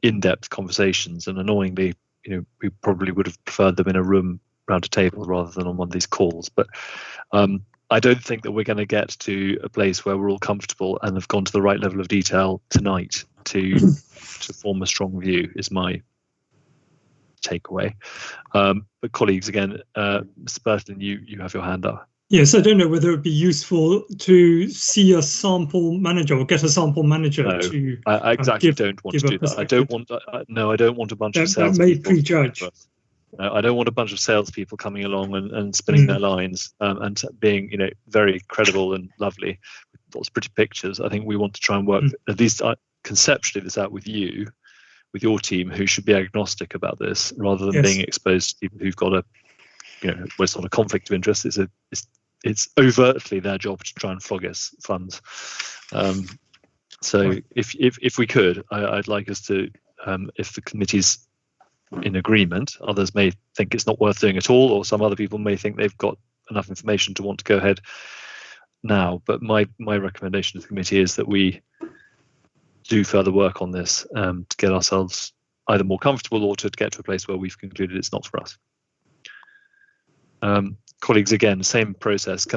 in-depth conversations. And annoyingly, we probably would have preferred them in a room around a table rather than on one of these calls. But I don't think that we're going to get to a place where we're all comfortable and have gone to the right level of detail tonight to form a strong view, is my takeaway. But colleagues, again, Mr. Burton, you have your hand up. Yes, I don't know whether it would be useful to see a sample manager or get a sample manager to. I exactly don't want to do that. I don't want. No, I don't want a bunch of salespeople. That may prejudge. I don't want a bunch of salespeople coming along and spinning their lines and being, very credible and lovely with lots of pretty pictures. I think we want to try and work at least conceptually this out with you, with your team, who should be agnostic about this, rather than being exposed to people who've got where it's not a conflict of interest. It's overtly their job to try and flog us funds. So if we could, I'd like us to, if the committee's in agreement, others may think it's not worth doing at all, or some other people may think they've got enough information to want to go ahead now. But my recommendation to the committee is that we do further work on this to get ourselves either more comfortable or to get to a place where we've concluded it's not for us. Colleagues, again, same process.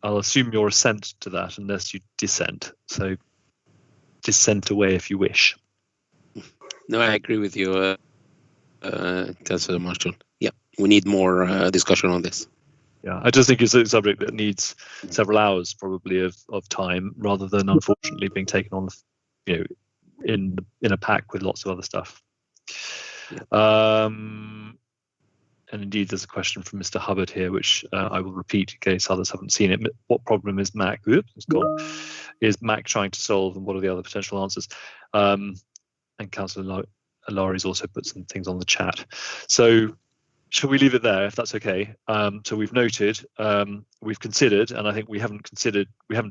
I'll assume your assent to that unless you dissent. So dissent away if you wish. No, I agree with you, Councillor Marshall. Yeah, we need more discussion on this. Yeah, I just think it's a subject that needs several hours probably of time, rather than unfortunately being taken on, in a pack with lots of other stuff. and indeed there's a question from Mr. Hubbard here, which I will repeat in case others haven't seen it. What problem is Mac? Oops, it's gone. Is Mac trying to solve, and what are the other potential answers? And Councillor Lowry's also put some things on the chat. So shall we leave it there, if that's okay? So we've noted, we've considered, and I think we haven't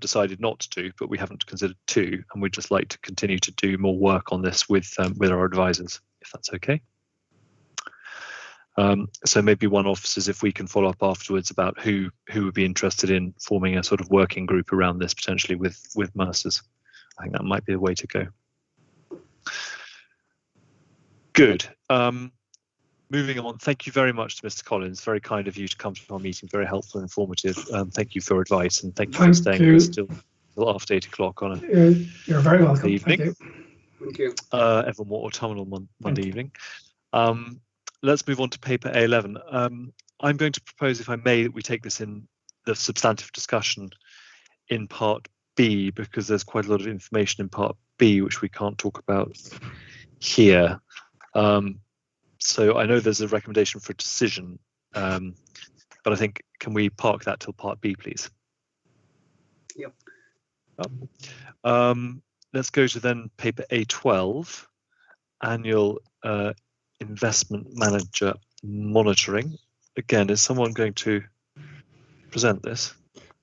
decided not to, but we haven't considered to, and we'd just like to continue to do more work on this with our advisors, if that's okay. So maybe one officers, if we can follow up afterwards about who would be interested in forming a sort of working group around this, potentially with Mercers. I think that might be the way to go. Good. Moving on, thank you very much to Mr. Collins. Very kind of you to come to our meeting, very helpful and informative. Thank you for your advice, and thank you for staying with us till after 8 o'clock on You're very welcome. evening. Thank you. Ever more autumnal Monday evening. Let's move on to paper A11. I'm going to propose, if I may, that we take this in the substantive discussion in part B, because there's quite a lot of information in part B which we can't talk about here. So I know there's a recommendation for a decision, but I think, can we park that till part B, please? Yep. Let's go to then paper A12, annual investment manager monitoring. Again, is someone going to present this?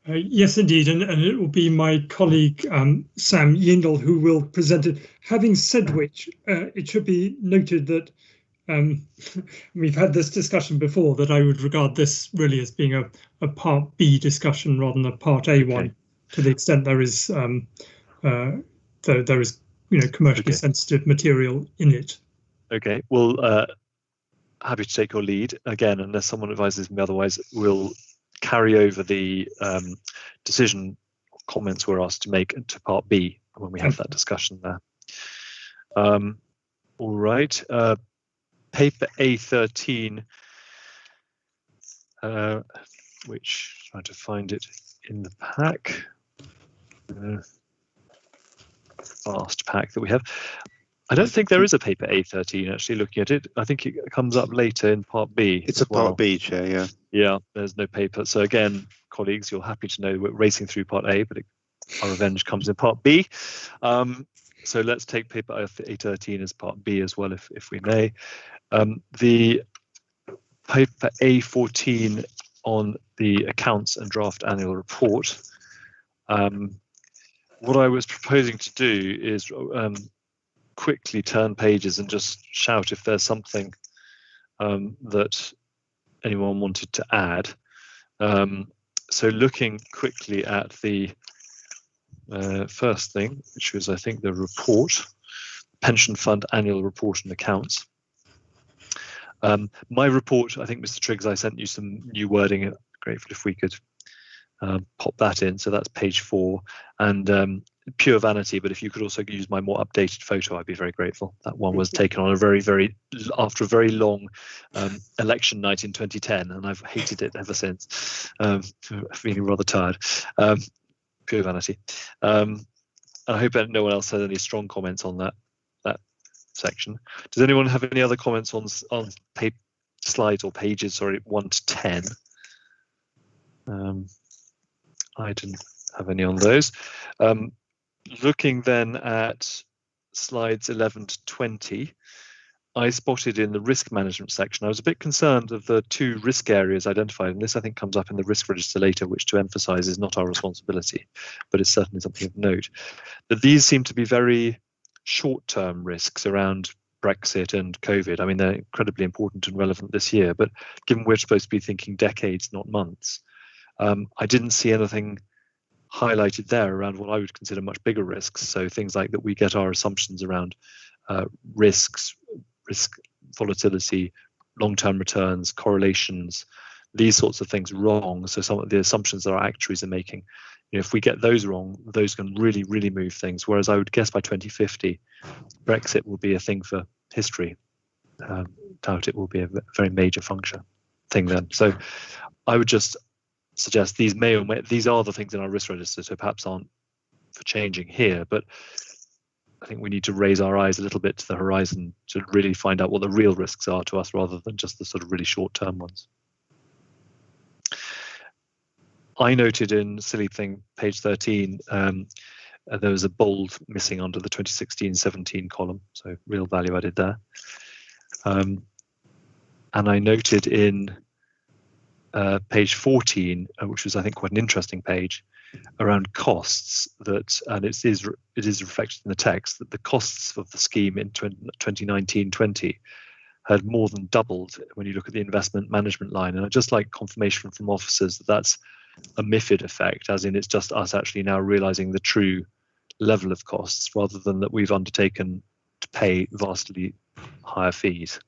Yes, indeed, and it will be my colleague Sam Yindle who will present it. Having said which, it should be noted that we've had this discussion before, that I would regard this really as being a part B discussion rather than a part A one, to the extent there is there is commercially sensitive material in it. Okay, well, happy to take your lead again, unless someone advises me otherwise. We'll carry over the decision comments we're asked to make to part B when we have that discussion there. All right, paper A13, which, trying to find it in the pack, fast pack that we have. I don't think there is a paper A13, actually, looking at it. I think it comes up later in part B. It's a part B, Chair, yeah. Yeah, there's no paper. So again, colleagues, you're happy to know we're racing through part A, but our revenge comes in part B. So let's take paper A13 as part B as well, if we may. The paper A14 on the accounts and draft annual report. What I was proposing to do is quickly turn pages and just shout if there's something that anyone wanted to add. So looking quickly at the first thing, which was, I think, the report, pension fund annual report and accounts. My report, I think, Mr. Triggs, I sent you some new wording. Grateful if we could pop that in. So that's page 4, and pure vanity, but if you could also use my more updated photo, I'd be very grateful. That one was taken on after a very long election night in 2010, and I've hated it ever since. Feeling rather tired. Pure vanity. I hope no one else has any strong comments on that section. Does anyone have any other comments on slides or pages, sorry, 1 to 10? I didn't have any on those. Looking then at slides 11 to 20, I spotted in the risk management section, I was a bit concerned of the 2 risk areas identified, and this I think comes up in the risk register later, which to emphasize is not our responsibility, but it's certainly something of note, that these seem to be very short-term risks around Brexit and COVID. I mean, they're incredibly important and relevant this year, but given we're supposed to be thinking decades, not months, I didn't see anything highlighted there around what I would consider much bigger risks. So things like that we get our assumptions around risk volatility, long-term returns, correlations, these sorts of things wrong. So some of the assumptions that our actuaries are making, if we get those wrong, those can really, really move things. Whereas I would guess by 2050, Brexit will be a thing for history. Doubt it will be a very major thing then. So I would just suggest these these are the things in our risk register, so perhaps aren't for changing here, but I think we need to raise our eyes a little bit to the horizon to really find out what the real risks are to us rather than just the sort of really short-term ones. I noted in silly thing, page 13, there was a bold missing under the 2016-17 column, so real value added there. And I noted in page 14, which was I think quite an interesting page, around costs that, and it is reflected in the text, that the costs of the scheme in 2019-20 had more than doubled when you look at the investment management line. And I'd just like confirmation from officers that that's a MiFID effect, as in it's just us actually now realizing the true level of costs rather than that we've undertaken to pay vastly higher fees.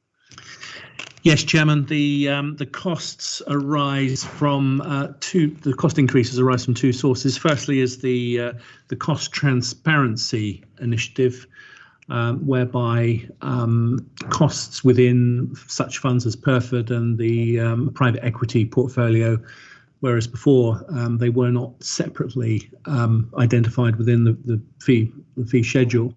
Yes, Chairman. The costs arise from the cost increases arise from two sources. Firstly, is the cost transparency initiative, whereby costs within such funds as Perford and the private equity portfolio, whereas before they were not separately identified within the fee schedule.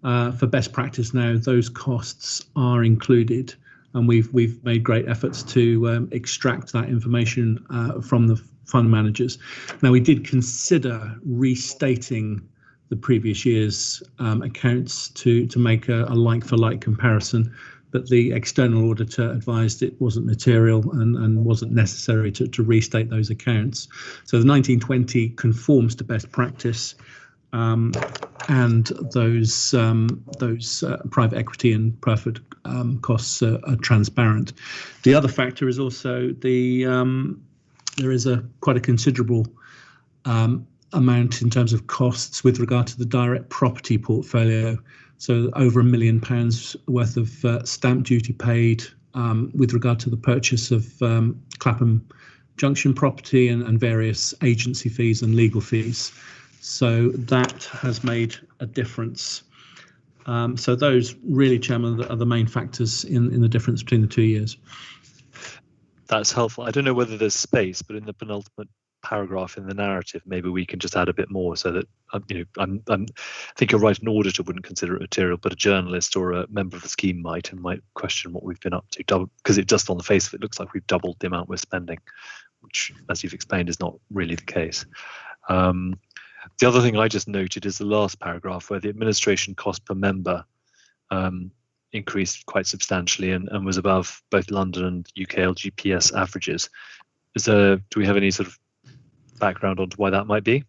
For best practice now, those costs are included. And we've made great efforts to extract that information from the fund managers. Now, we did consider restating the previous year's accounts to make a like-for-like comparison, but the external auditor advised it wasn't material and wasn't necessary to restate those accounts. So the 1920 conforms to best practice. And those private equity and Perford costs are transparent. The other factor is also there is quite a considerable amount in terms of costs with regard to the direct property portfolio. So over £1 million worth of stamp duty paid with regard to the purchase of Clapham Junction property and various agency fees and legal fees. So that has made a difference. So those really, Chairman, are the main factors in the difference between the 2 years. That's helpful. I don't know whether there's space, but in the penultimate paragraph in the narrative, maybe we can just add a bit more so that, I think you're right, an auditor wouldn't consider it material, but a journalist or a member of the scheme might question what we've been up to, because it just on the face of it looks like we've doubled the amount we're spending, which, as you've explained, is not really the case. The other thing I just noted is the last paragraph where the administration cost per member increased quite substantially and was above both London and UK LGPS averages. Do we have any sort of background onto why that might be?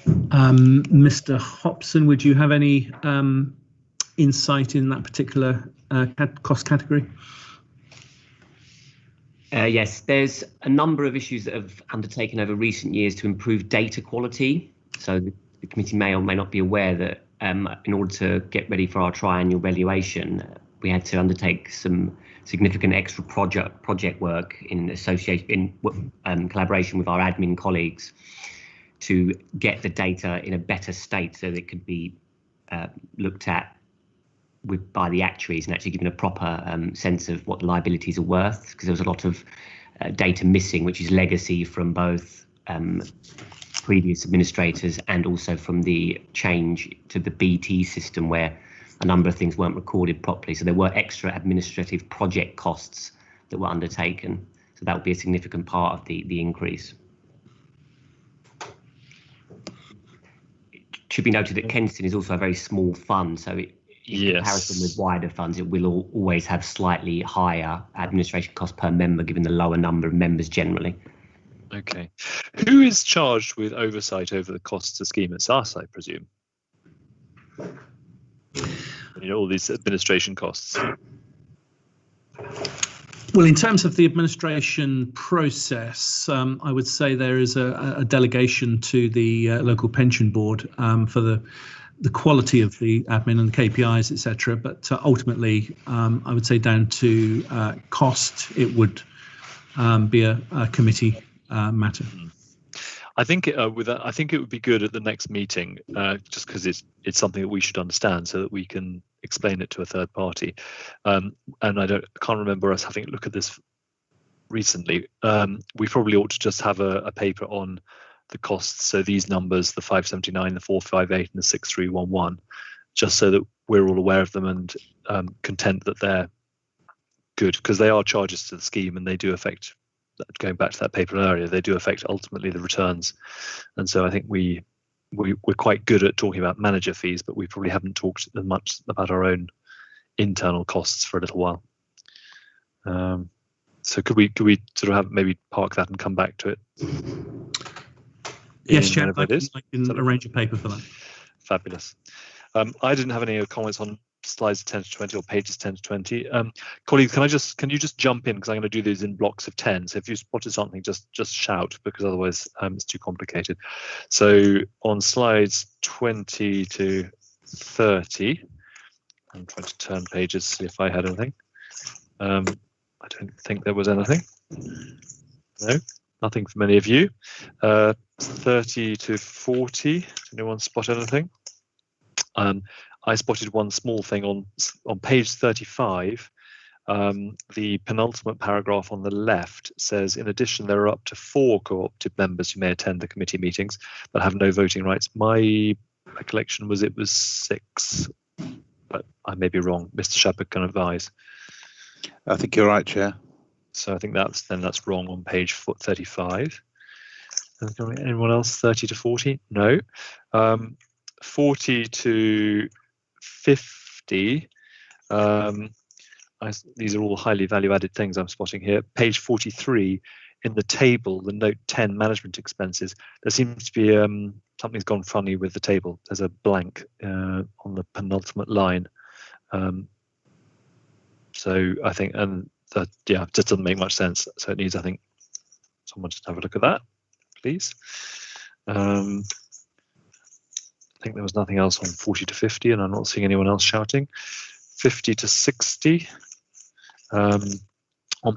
Mr. Hobson, would you have any insight in that particular cost category? Yes, there's a number of issues that have undertaken over recent years to improve data quality. So the committee may or may not be aware that in order to get ready for our triennial valuation, we had to undertake some significant extra project work in collaboration with our admin colleagues to get the data in a better state so that it could be looked at by the actuaries and actually given a proper sense of what the liabilities are worth, because there was a lot of data missing, which is legacy from both previous administrators and also from the change to the BT system where a number of things weren't recorded properly. So there were extra administrative project costs that were undertaken. So that would be a significant part of the increase. It should be noted that Kensington is also a very small fund, so in comparison with wider funds, it will always have slightly higher administration cost per member, given the lower number of members generally. Okay. Who is charged with oversight over the costs of the scheme? It's us, I presume. All these administration costs. Well, in terms of the administration process, I would say there is a delegation to the local pension board for the quality of the admin and KPIs, etc. But ultimately, I would say down to cost, it would be a committee matter. I think I think it would be good at the next meeting, just because it's something that we should understand, so that we can explain it to a third party. And I can't remember us having a look at this recently. We probably ought to just have a paper on the costs. So these numbers, the 579, the 458, and the 6311, just so that we're all aware of them and content that they're good, because they are charges to the scheme and they do affect, going back to that paper earlier, they do affect ultimately the returns. And so I think we're quite good at talking about manager fees, but we probably haven't talked as much about our own internal costs for a little while. So could we sort of have maybe park that and come back to it? Yes, Chair, I can arrange a paper for that. Fabulous. I didn't have any comments on slides 10 to 20 or pages 10 to 20. Colleagues, can you just jump in, because I'm going to do these in blocks of 10. So if you spotted something, just shout, because otherwise it's too complicated. So on slides 20 to 30, I'm trying to turn pages, see if I had anything. I don't think there was anything. No, nothing from any of you. 30 to 40, did anyone spot anything? I spotted one small thing on page 35. The penultimate paragraph on the left says, in addition, there are up to 4 cooperative members who may attend the committee meetings but have no voting rights. My recollection was it was 6, but I may be wrong. Mr. Shepherd can advise. I think you're right, Chair. So I think that's wrong on page 35. Anyone else? 30 to 40? No. 40 to 50. These are all highly value-added things I'm spotting here. Page 43, in the table, the note 10 management expenses, there seems to be something's gone funny with the table. There's a blank on the penultimate line. So I think, and that, yeah, it just doesn't make much sense. So it needs, I think, someone to have a look at that, please. I think there was nothing else on 40 to 50, and I'm not seeing anyone else shouting. 50 to 60. On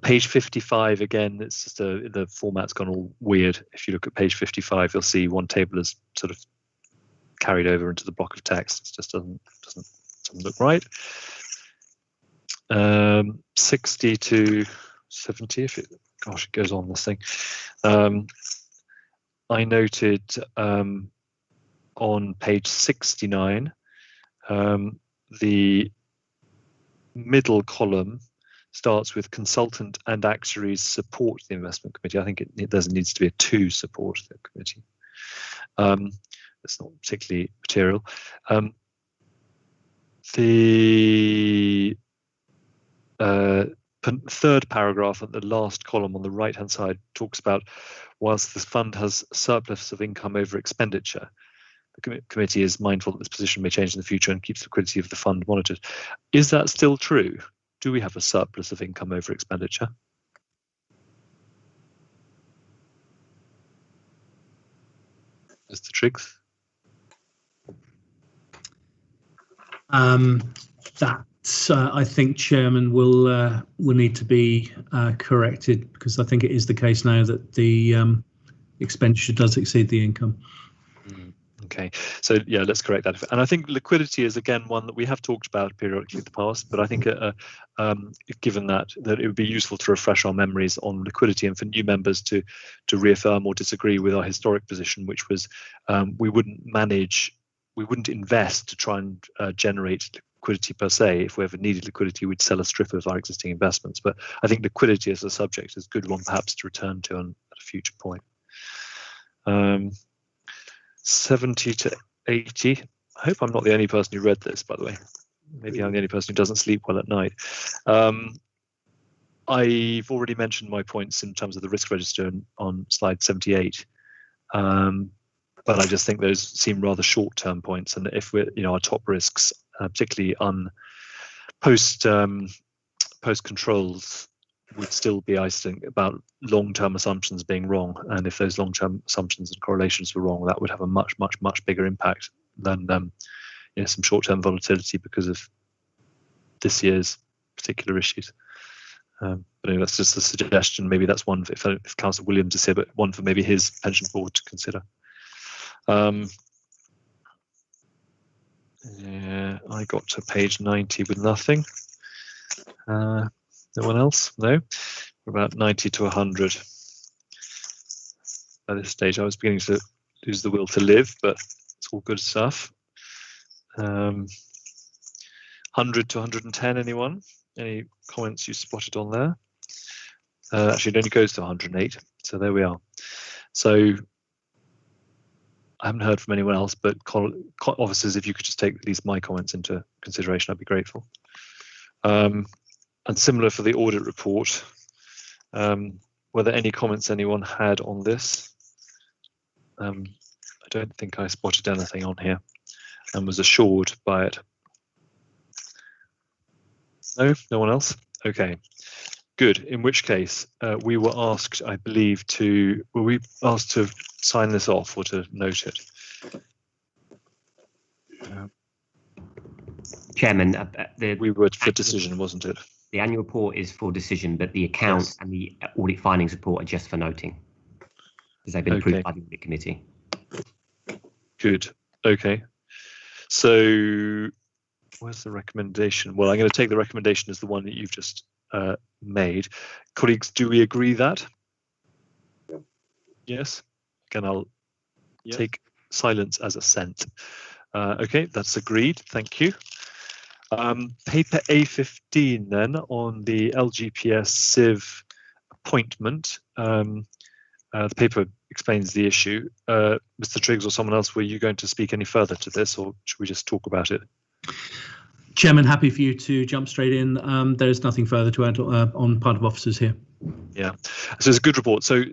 page 55, again, it's just the format's gone all weird. If you look at page 55, you'll see one table is sort of carried over into the block of text. It just doesn't look right. 60 to 70, if it, gosh, it goes on this thing. I noted on page 69, the middle column starts with consultant and actuaries support the investment committee. I think it needs to be a to support the committee. It's not particularly material. The third paragraph at the last column on the right hand side talks about, whilst the fund has surplus of income over expenditure, the committee is mindful that this position may change in the future and keeps the liquidity of the fund monitored. Is that still true? Do we have a surplus of income over expenditure? Mr. Triggs? That I think, Chairman, will need to be corrected, because I think it is the case now that the expenditure does exceed the income. Okay, so yeah, let's correct that. And I think liquidity is again one that we have talked about periodically in the past, but I think given that it would be useful to refresh our memories on liquidity, and for new members to reaffirm or disagree with our historic position, which was we wouldn't invest to try and generate liquidity per se. If we ever needed liquidity, we'd sell a strip of our existing investments. But I think liquidity as a subject is a good one perhaps to return to at a future point. 70 to 80. I hope I'm not the only person who read this, by the way. Maybe I'm the only person who doesn't sleep well at night. I've already mentioned my points in terms of the risk register on slide 78. But I just think those seem rather short-term points. And if we're, our top risks, particularly on post controls, would still be, I think, about long-term assumptions being wrong. And if those long-term assumptions and correlations were wrong, that would have a much bigger impact than some short-term volatility because of this year's particular issues. But anyway, that's just a suggestion. Maybe that's one if Councillor Williams is here, but one for maybe his pension board to consider. Yeah, I got to page 90 with nothing. No one else? No. We're about 90 to 100. by this stage. I was beginning to lose the will to live, but it's all good stuff. 100 to 110, anyone? Any comments you spotted on there? Actually, it only goes to 108, so there we are. So I haven't heard from anyone else, but officers, if you could just take at least my comments into consideration, I'd be grateful. And similar for the audit report, were there any comments anyone had on this? I don't think I spotted anything on here and was assured by it. No, no one else? Okay, good. In which case, we were asked, I believe, were we asked to sign this off or to note it? Chairman, we were for decision, wasn't it? The annual report is for decision, but the accounts and the audit findings report are just for noting, because they've been approved by the audit committee. Good. Okay. So where's the recommendation? Well, I'm going to take the recommendation as the one that you've just made. Colleagues, do we agree that? Yeah. Yes. Again, I'll take silence as assent. Okay, that's agreed. Thank you. Paper A15 then on the LGPS Civ appointment. The paper explains the issue. Mr. Triggs or someone else, were you going to speak any further to this, or should we just talk about it? Chairman, happy for you to jump straight in. There's nothing further to add on part of officers here. Yeah, so it's a good report. So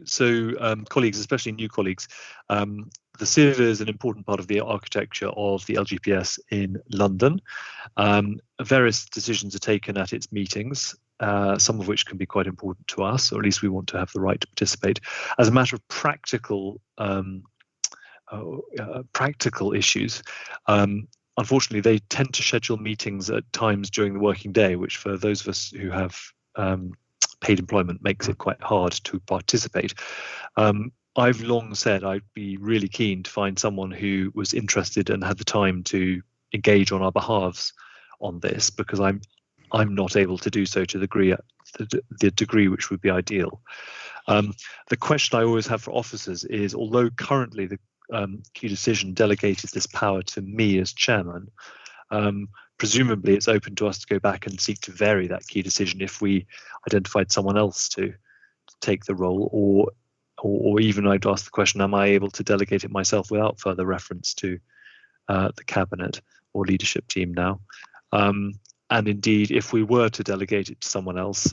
colleagues, especially new colleagues, the Civ is an important part of the architecture of the LGPS in London. Various decisions are taken at its meetings, some of which can be quite important to us, or at least we want to have the right to participate. As a matter of practical issues, unfortunately, they tend to schedule meetings at times during the working day, which for those of us who have paid employment makes it quite hard to participate. I've long said I'd be really keen to find someone who was interested and had the time to engage on our behalves on this, because I'm not able to do so to the degree which would be ideal. The question I always have for officers is, although currently the key decision delegated this power to me as chairman, presumably it's open to us to go back and seek to vary that key decision if we identified someone else to take the role, or even I'd ask the question, am I able to delegate it myself without further reference to the cabinet or leadership team now? And indeed, if we were to delegate it to someone else,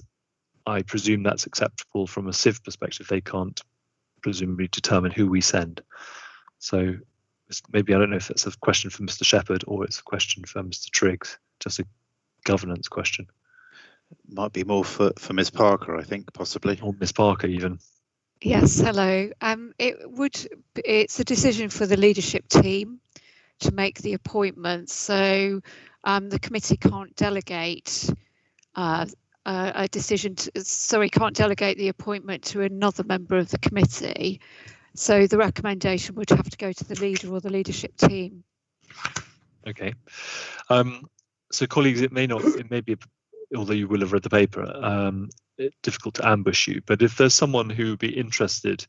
I presume that's acceptable from a Civ perspective. They can't presumably determine who we send. So maybe, I don't know if it's a question for Mr. Shepherd or it's a question for Mr. Triggs, just a governance question. Might be more for Ms. Parker, I think, possibly. Or Ms. Parker even. Yes, hello. It's a decision for the leadership team to make the appointments. So the committee can't delegate a decision can't delegate the appointment to another member of the committee. So the recommendation would have to go to the leader or the leadership team. Okay. So colleagues, it may be, although you will have read the paper, difficult to ambush you, but if there's someone who would be interested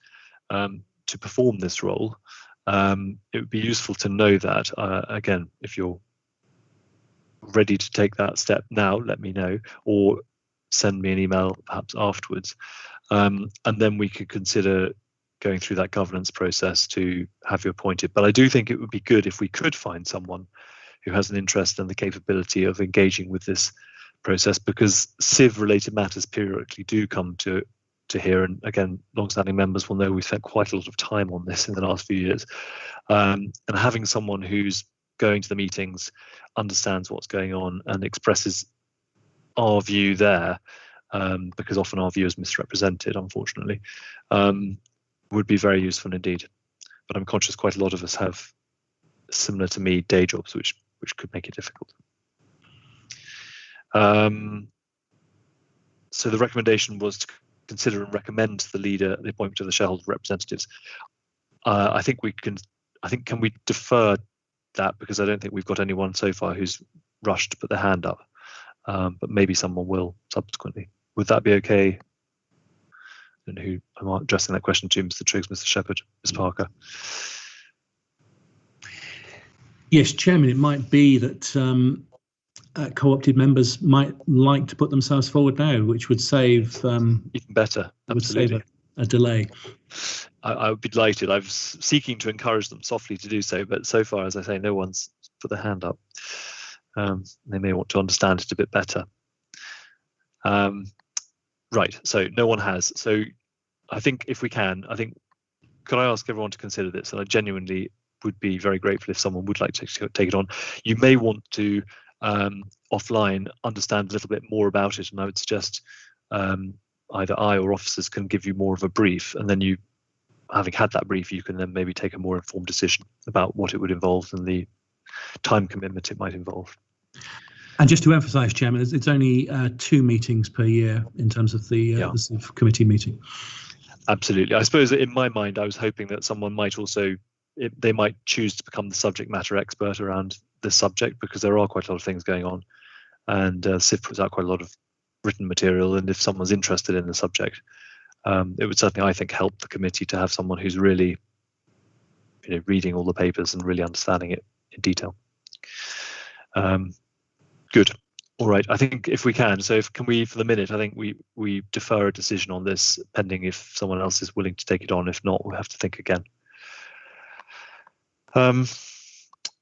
to perform this role, it would be useful to know that. Again, if you're ready to take that step now, let me know, or send me an email perhaps afterwards, and then we could consider going through that governance process to have you appointed. But I do think it would be good if we could find someone who has an interest and the capability of engaging with this process, because Civ related matters periodically do come to here, and again, long-standing members will know we've spent quite a lot of time on this in the last few years, and having someone who's going to the meetings, understands what's going on and expresses our view there, because often our view is misrepresented, unfortunately, would be very useful indeed. But I'm conscious quite a lot of us have, similar to me, day jobs which could make it difficult. So the recommendation was to consider and recommend to the leader the appointment of the shareholder representatives. I think can we defer that, because I don't think we've got anyone so far who's rushed to put their hand up, but maybe someone will subsequently. Would that be okay, don't know who I'm addressing that question to, Mr. Triggs, Mr. Shepherd, Ms. Parker. Yes, Chairman, it might be that co-opted members might like to put themselves forward now, which would save even better. Absolutely. Would save a delay. I would be delighted. I was seeking to encourage them softly to do so, but so far, as I say, no one's put their hand up. They may want to understand it a bit better. Right, so no one has. So I think if we can, could I ask everyone to consider this? And I genuinely would be very grateful if someone would like to take it on. You may want to offline understand a little bit more about it, and I would suggest either I or officers can give you more of a brief, and then you, having had that brief, you can then maybe take a more informed decision about what it would involve and the time commitment it might involve. And just to emphasise, Chairman, it's only 2 meetings per year in terms of the committee meeting. Absolutely. I suppose that in my mind, I was hoping that someone might also, they might choose to become the subject matter expert around this subject, because there are quite a lot of things going on, and CIF puts out quite a lot of written material, and if someone's interested in the subject, it would certainly, I think, help the committee to have someone who's really, reading all the papers and really understanding it in detail. Good. All right. I think if we can, can we, for the minute, I think we defer a decision on this pending if someone else is willing to take it on. If not, we'll have to think again.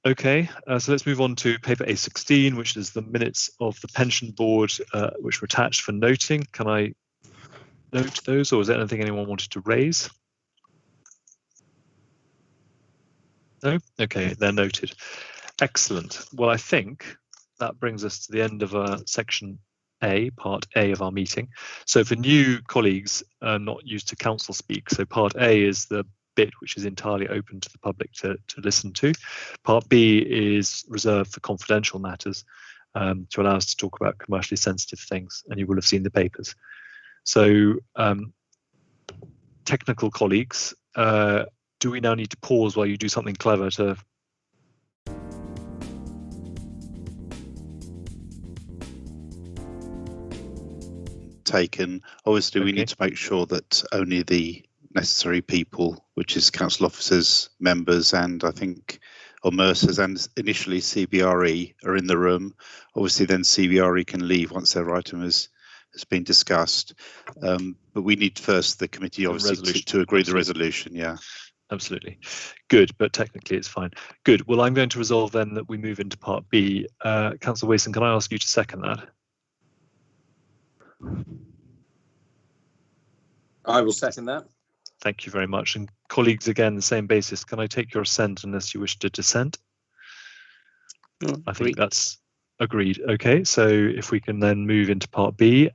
Okay, so let's move on to paper A16, which is the minutes of the pension board, which were attached for noting. Can I note those, or is there anything anyone wanted to raise? No? Okay, they're noted. Excellent. Well, I think that brings us to the end of section A, part A of our meeting. So for new colleagues not used to council speak, so part A is the bit which is entirely open to the public to listen to. Part B is reserved for confidential matters, to allow us to talk about commercially sensitive things, and you will have seen the papers. So technical colleagues, do we now need to pause while you do something clever to taken? Obviously, we need to make sure that only the necessary people, which is council officers, members, and I think Mercers and initially CBRE are in the room. Obviously, then CBRE can leave once their item has been discussed. But we need first the committee, obviously, to agree the resolution. Yeah. Absolutely. Good, but technically it's fine. Good. Well, I'm going to resolve then that we move into part B. Councillor Wason, can I ask you to second that? I will second that. Thank you very much. And colleagues, again, the same basis. Can I take your assent unless you wish to dissent? I think that's agreed. Okay, so if we can then move into part B.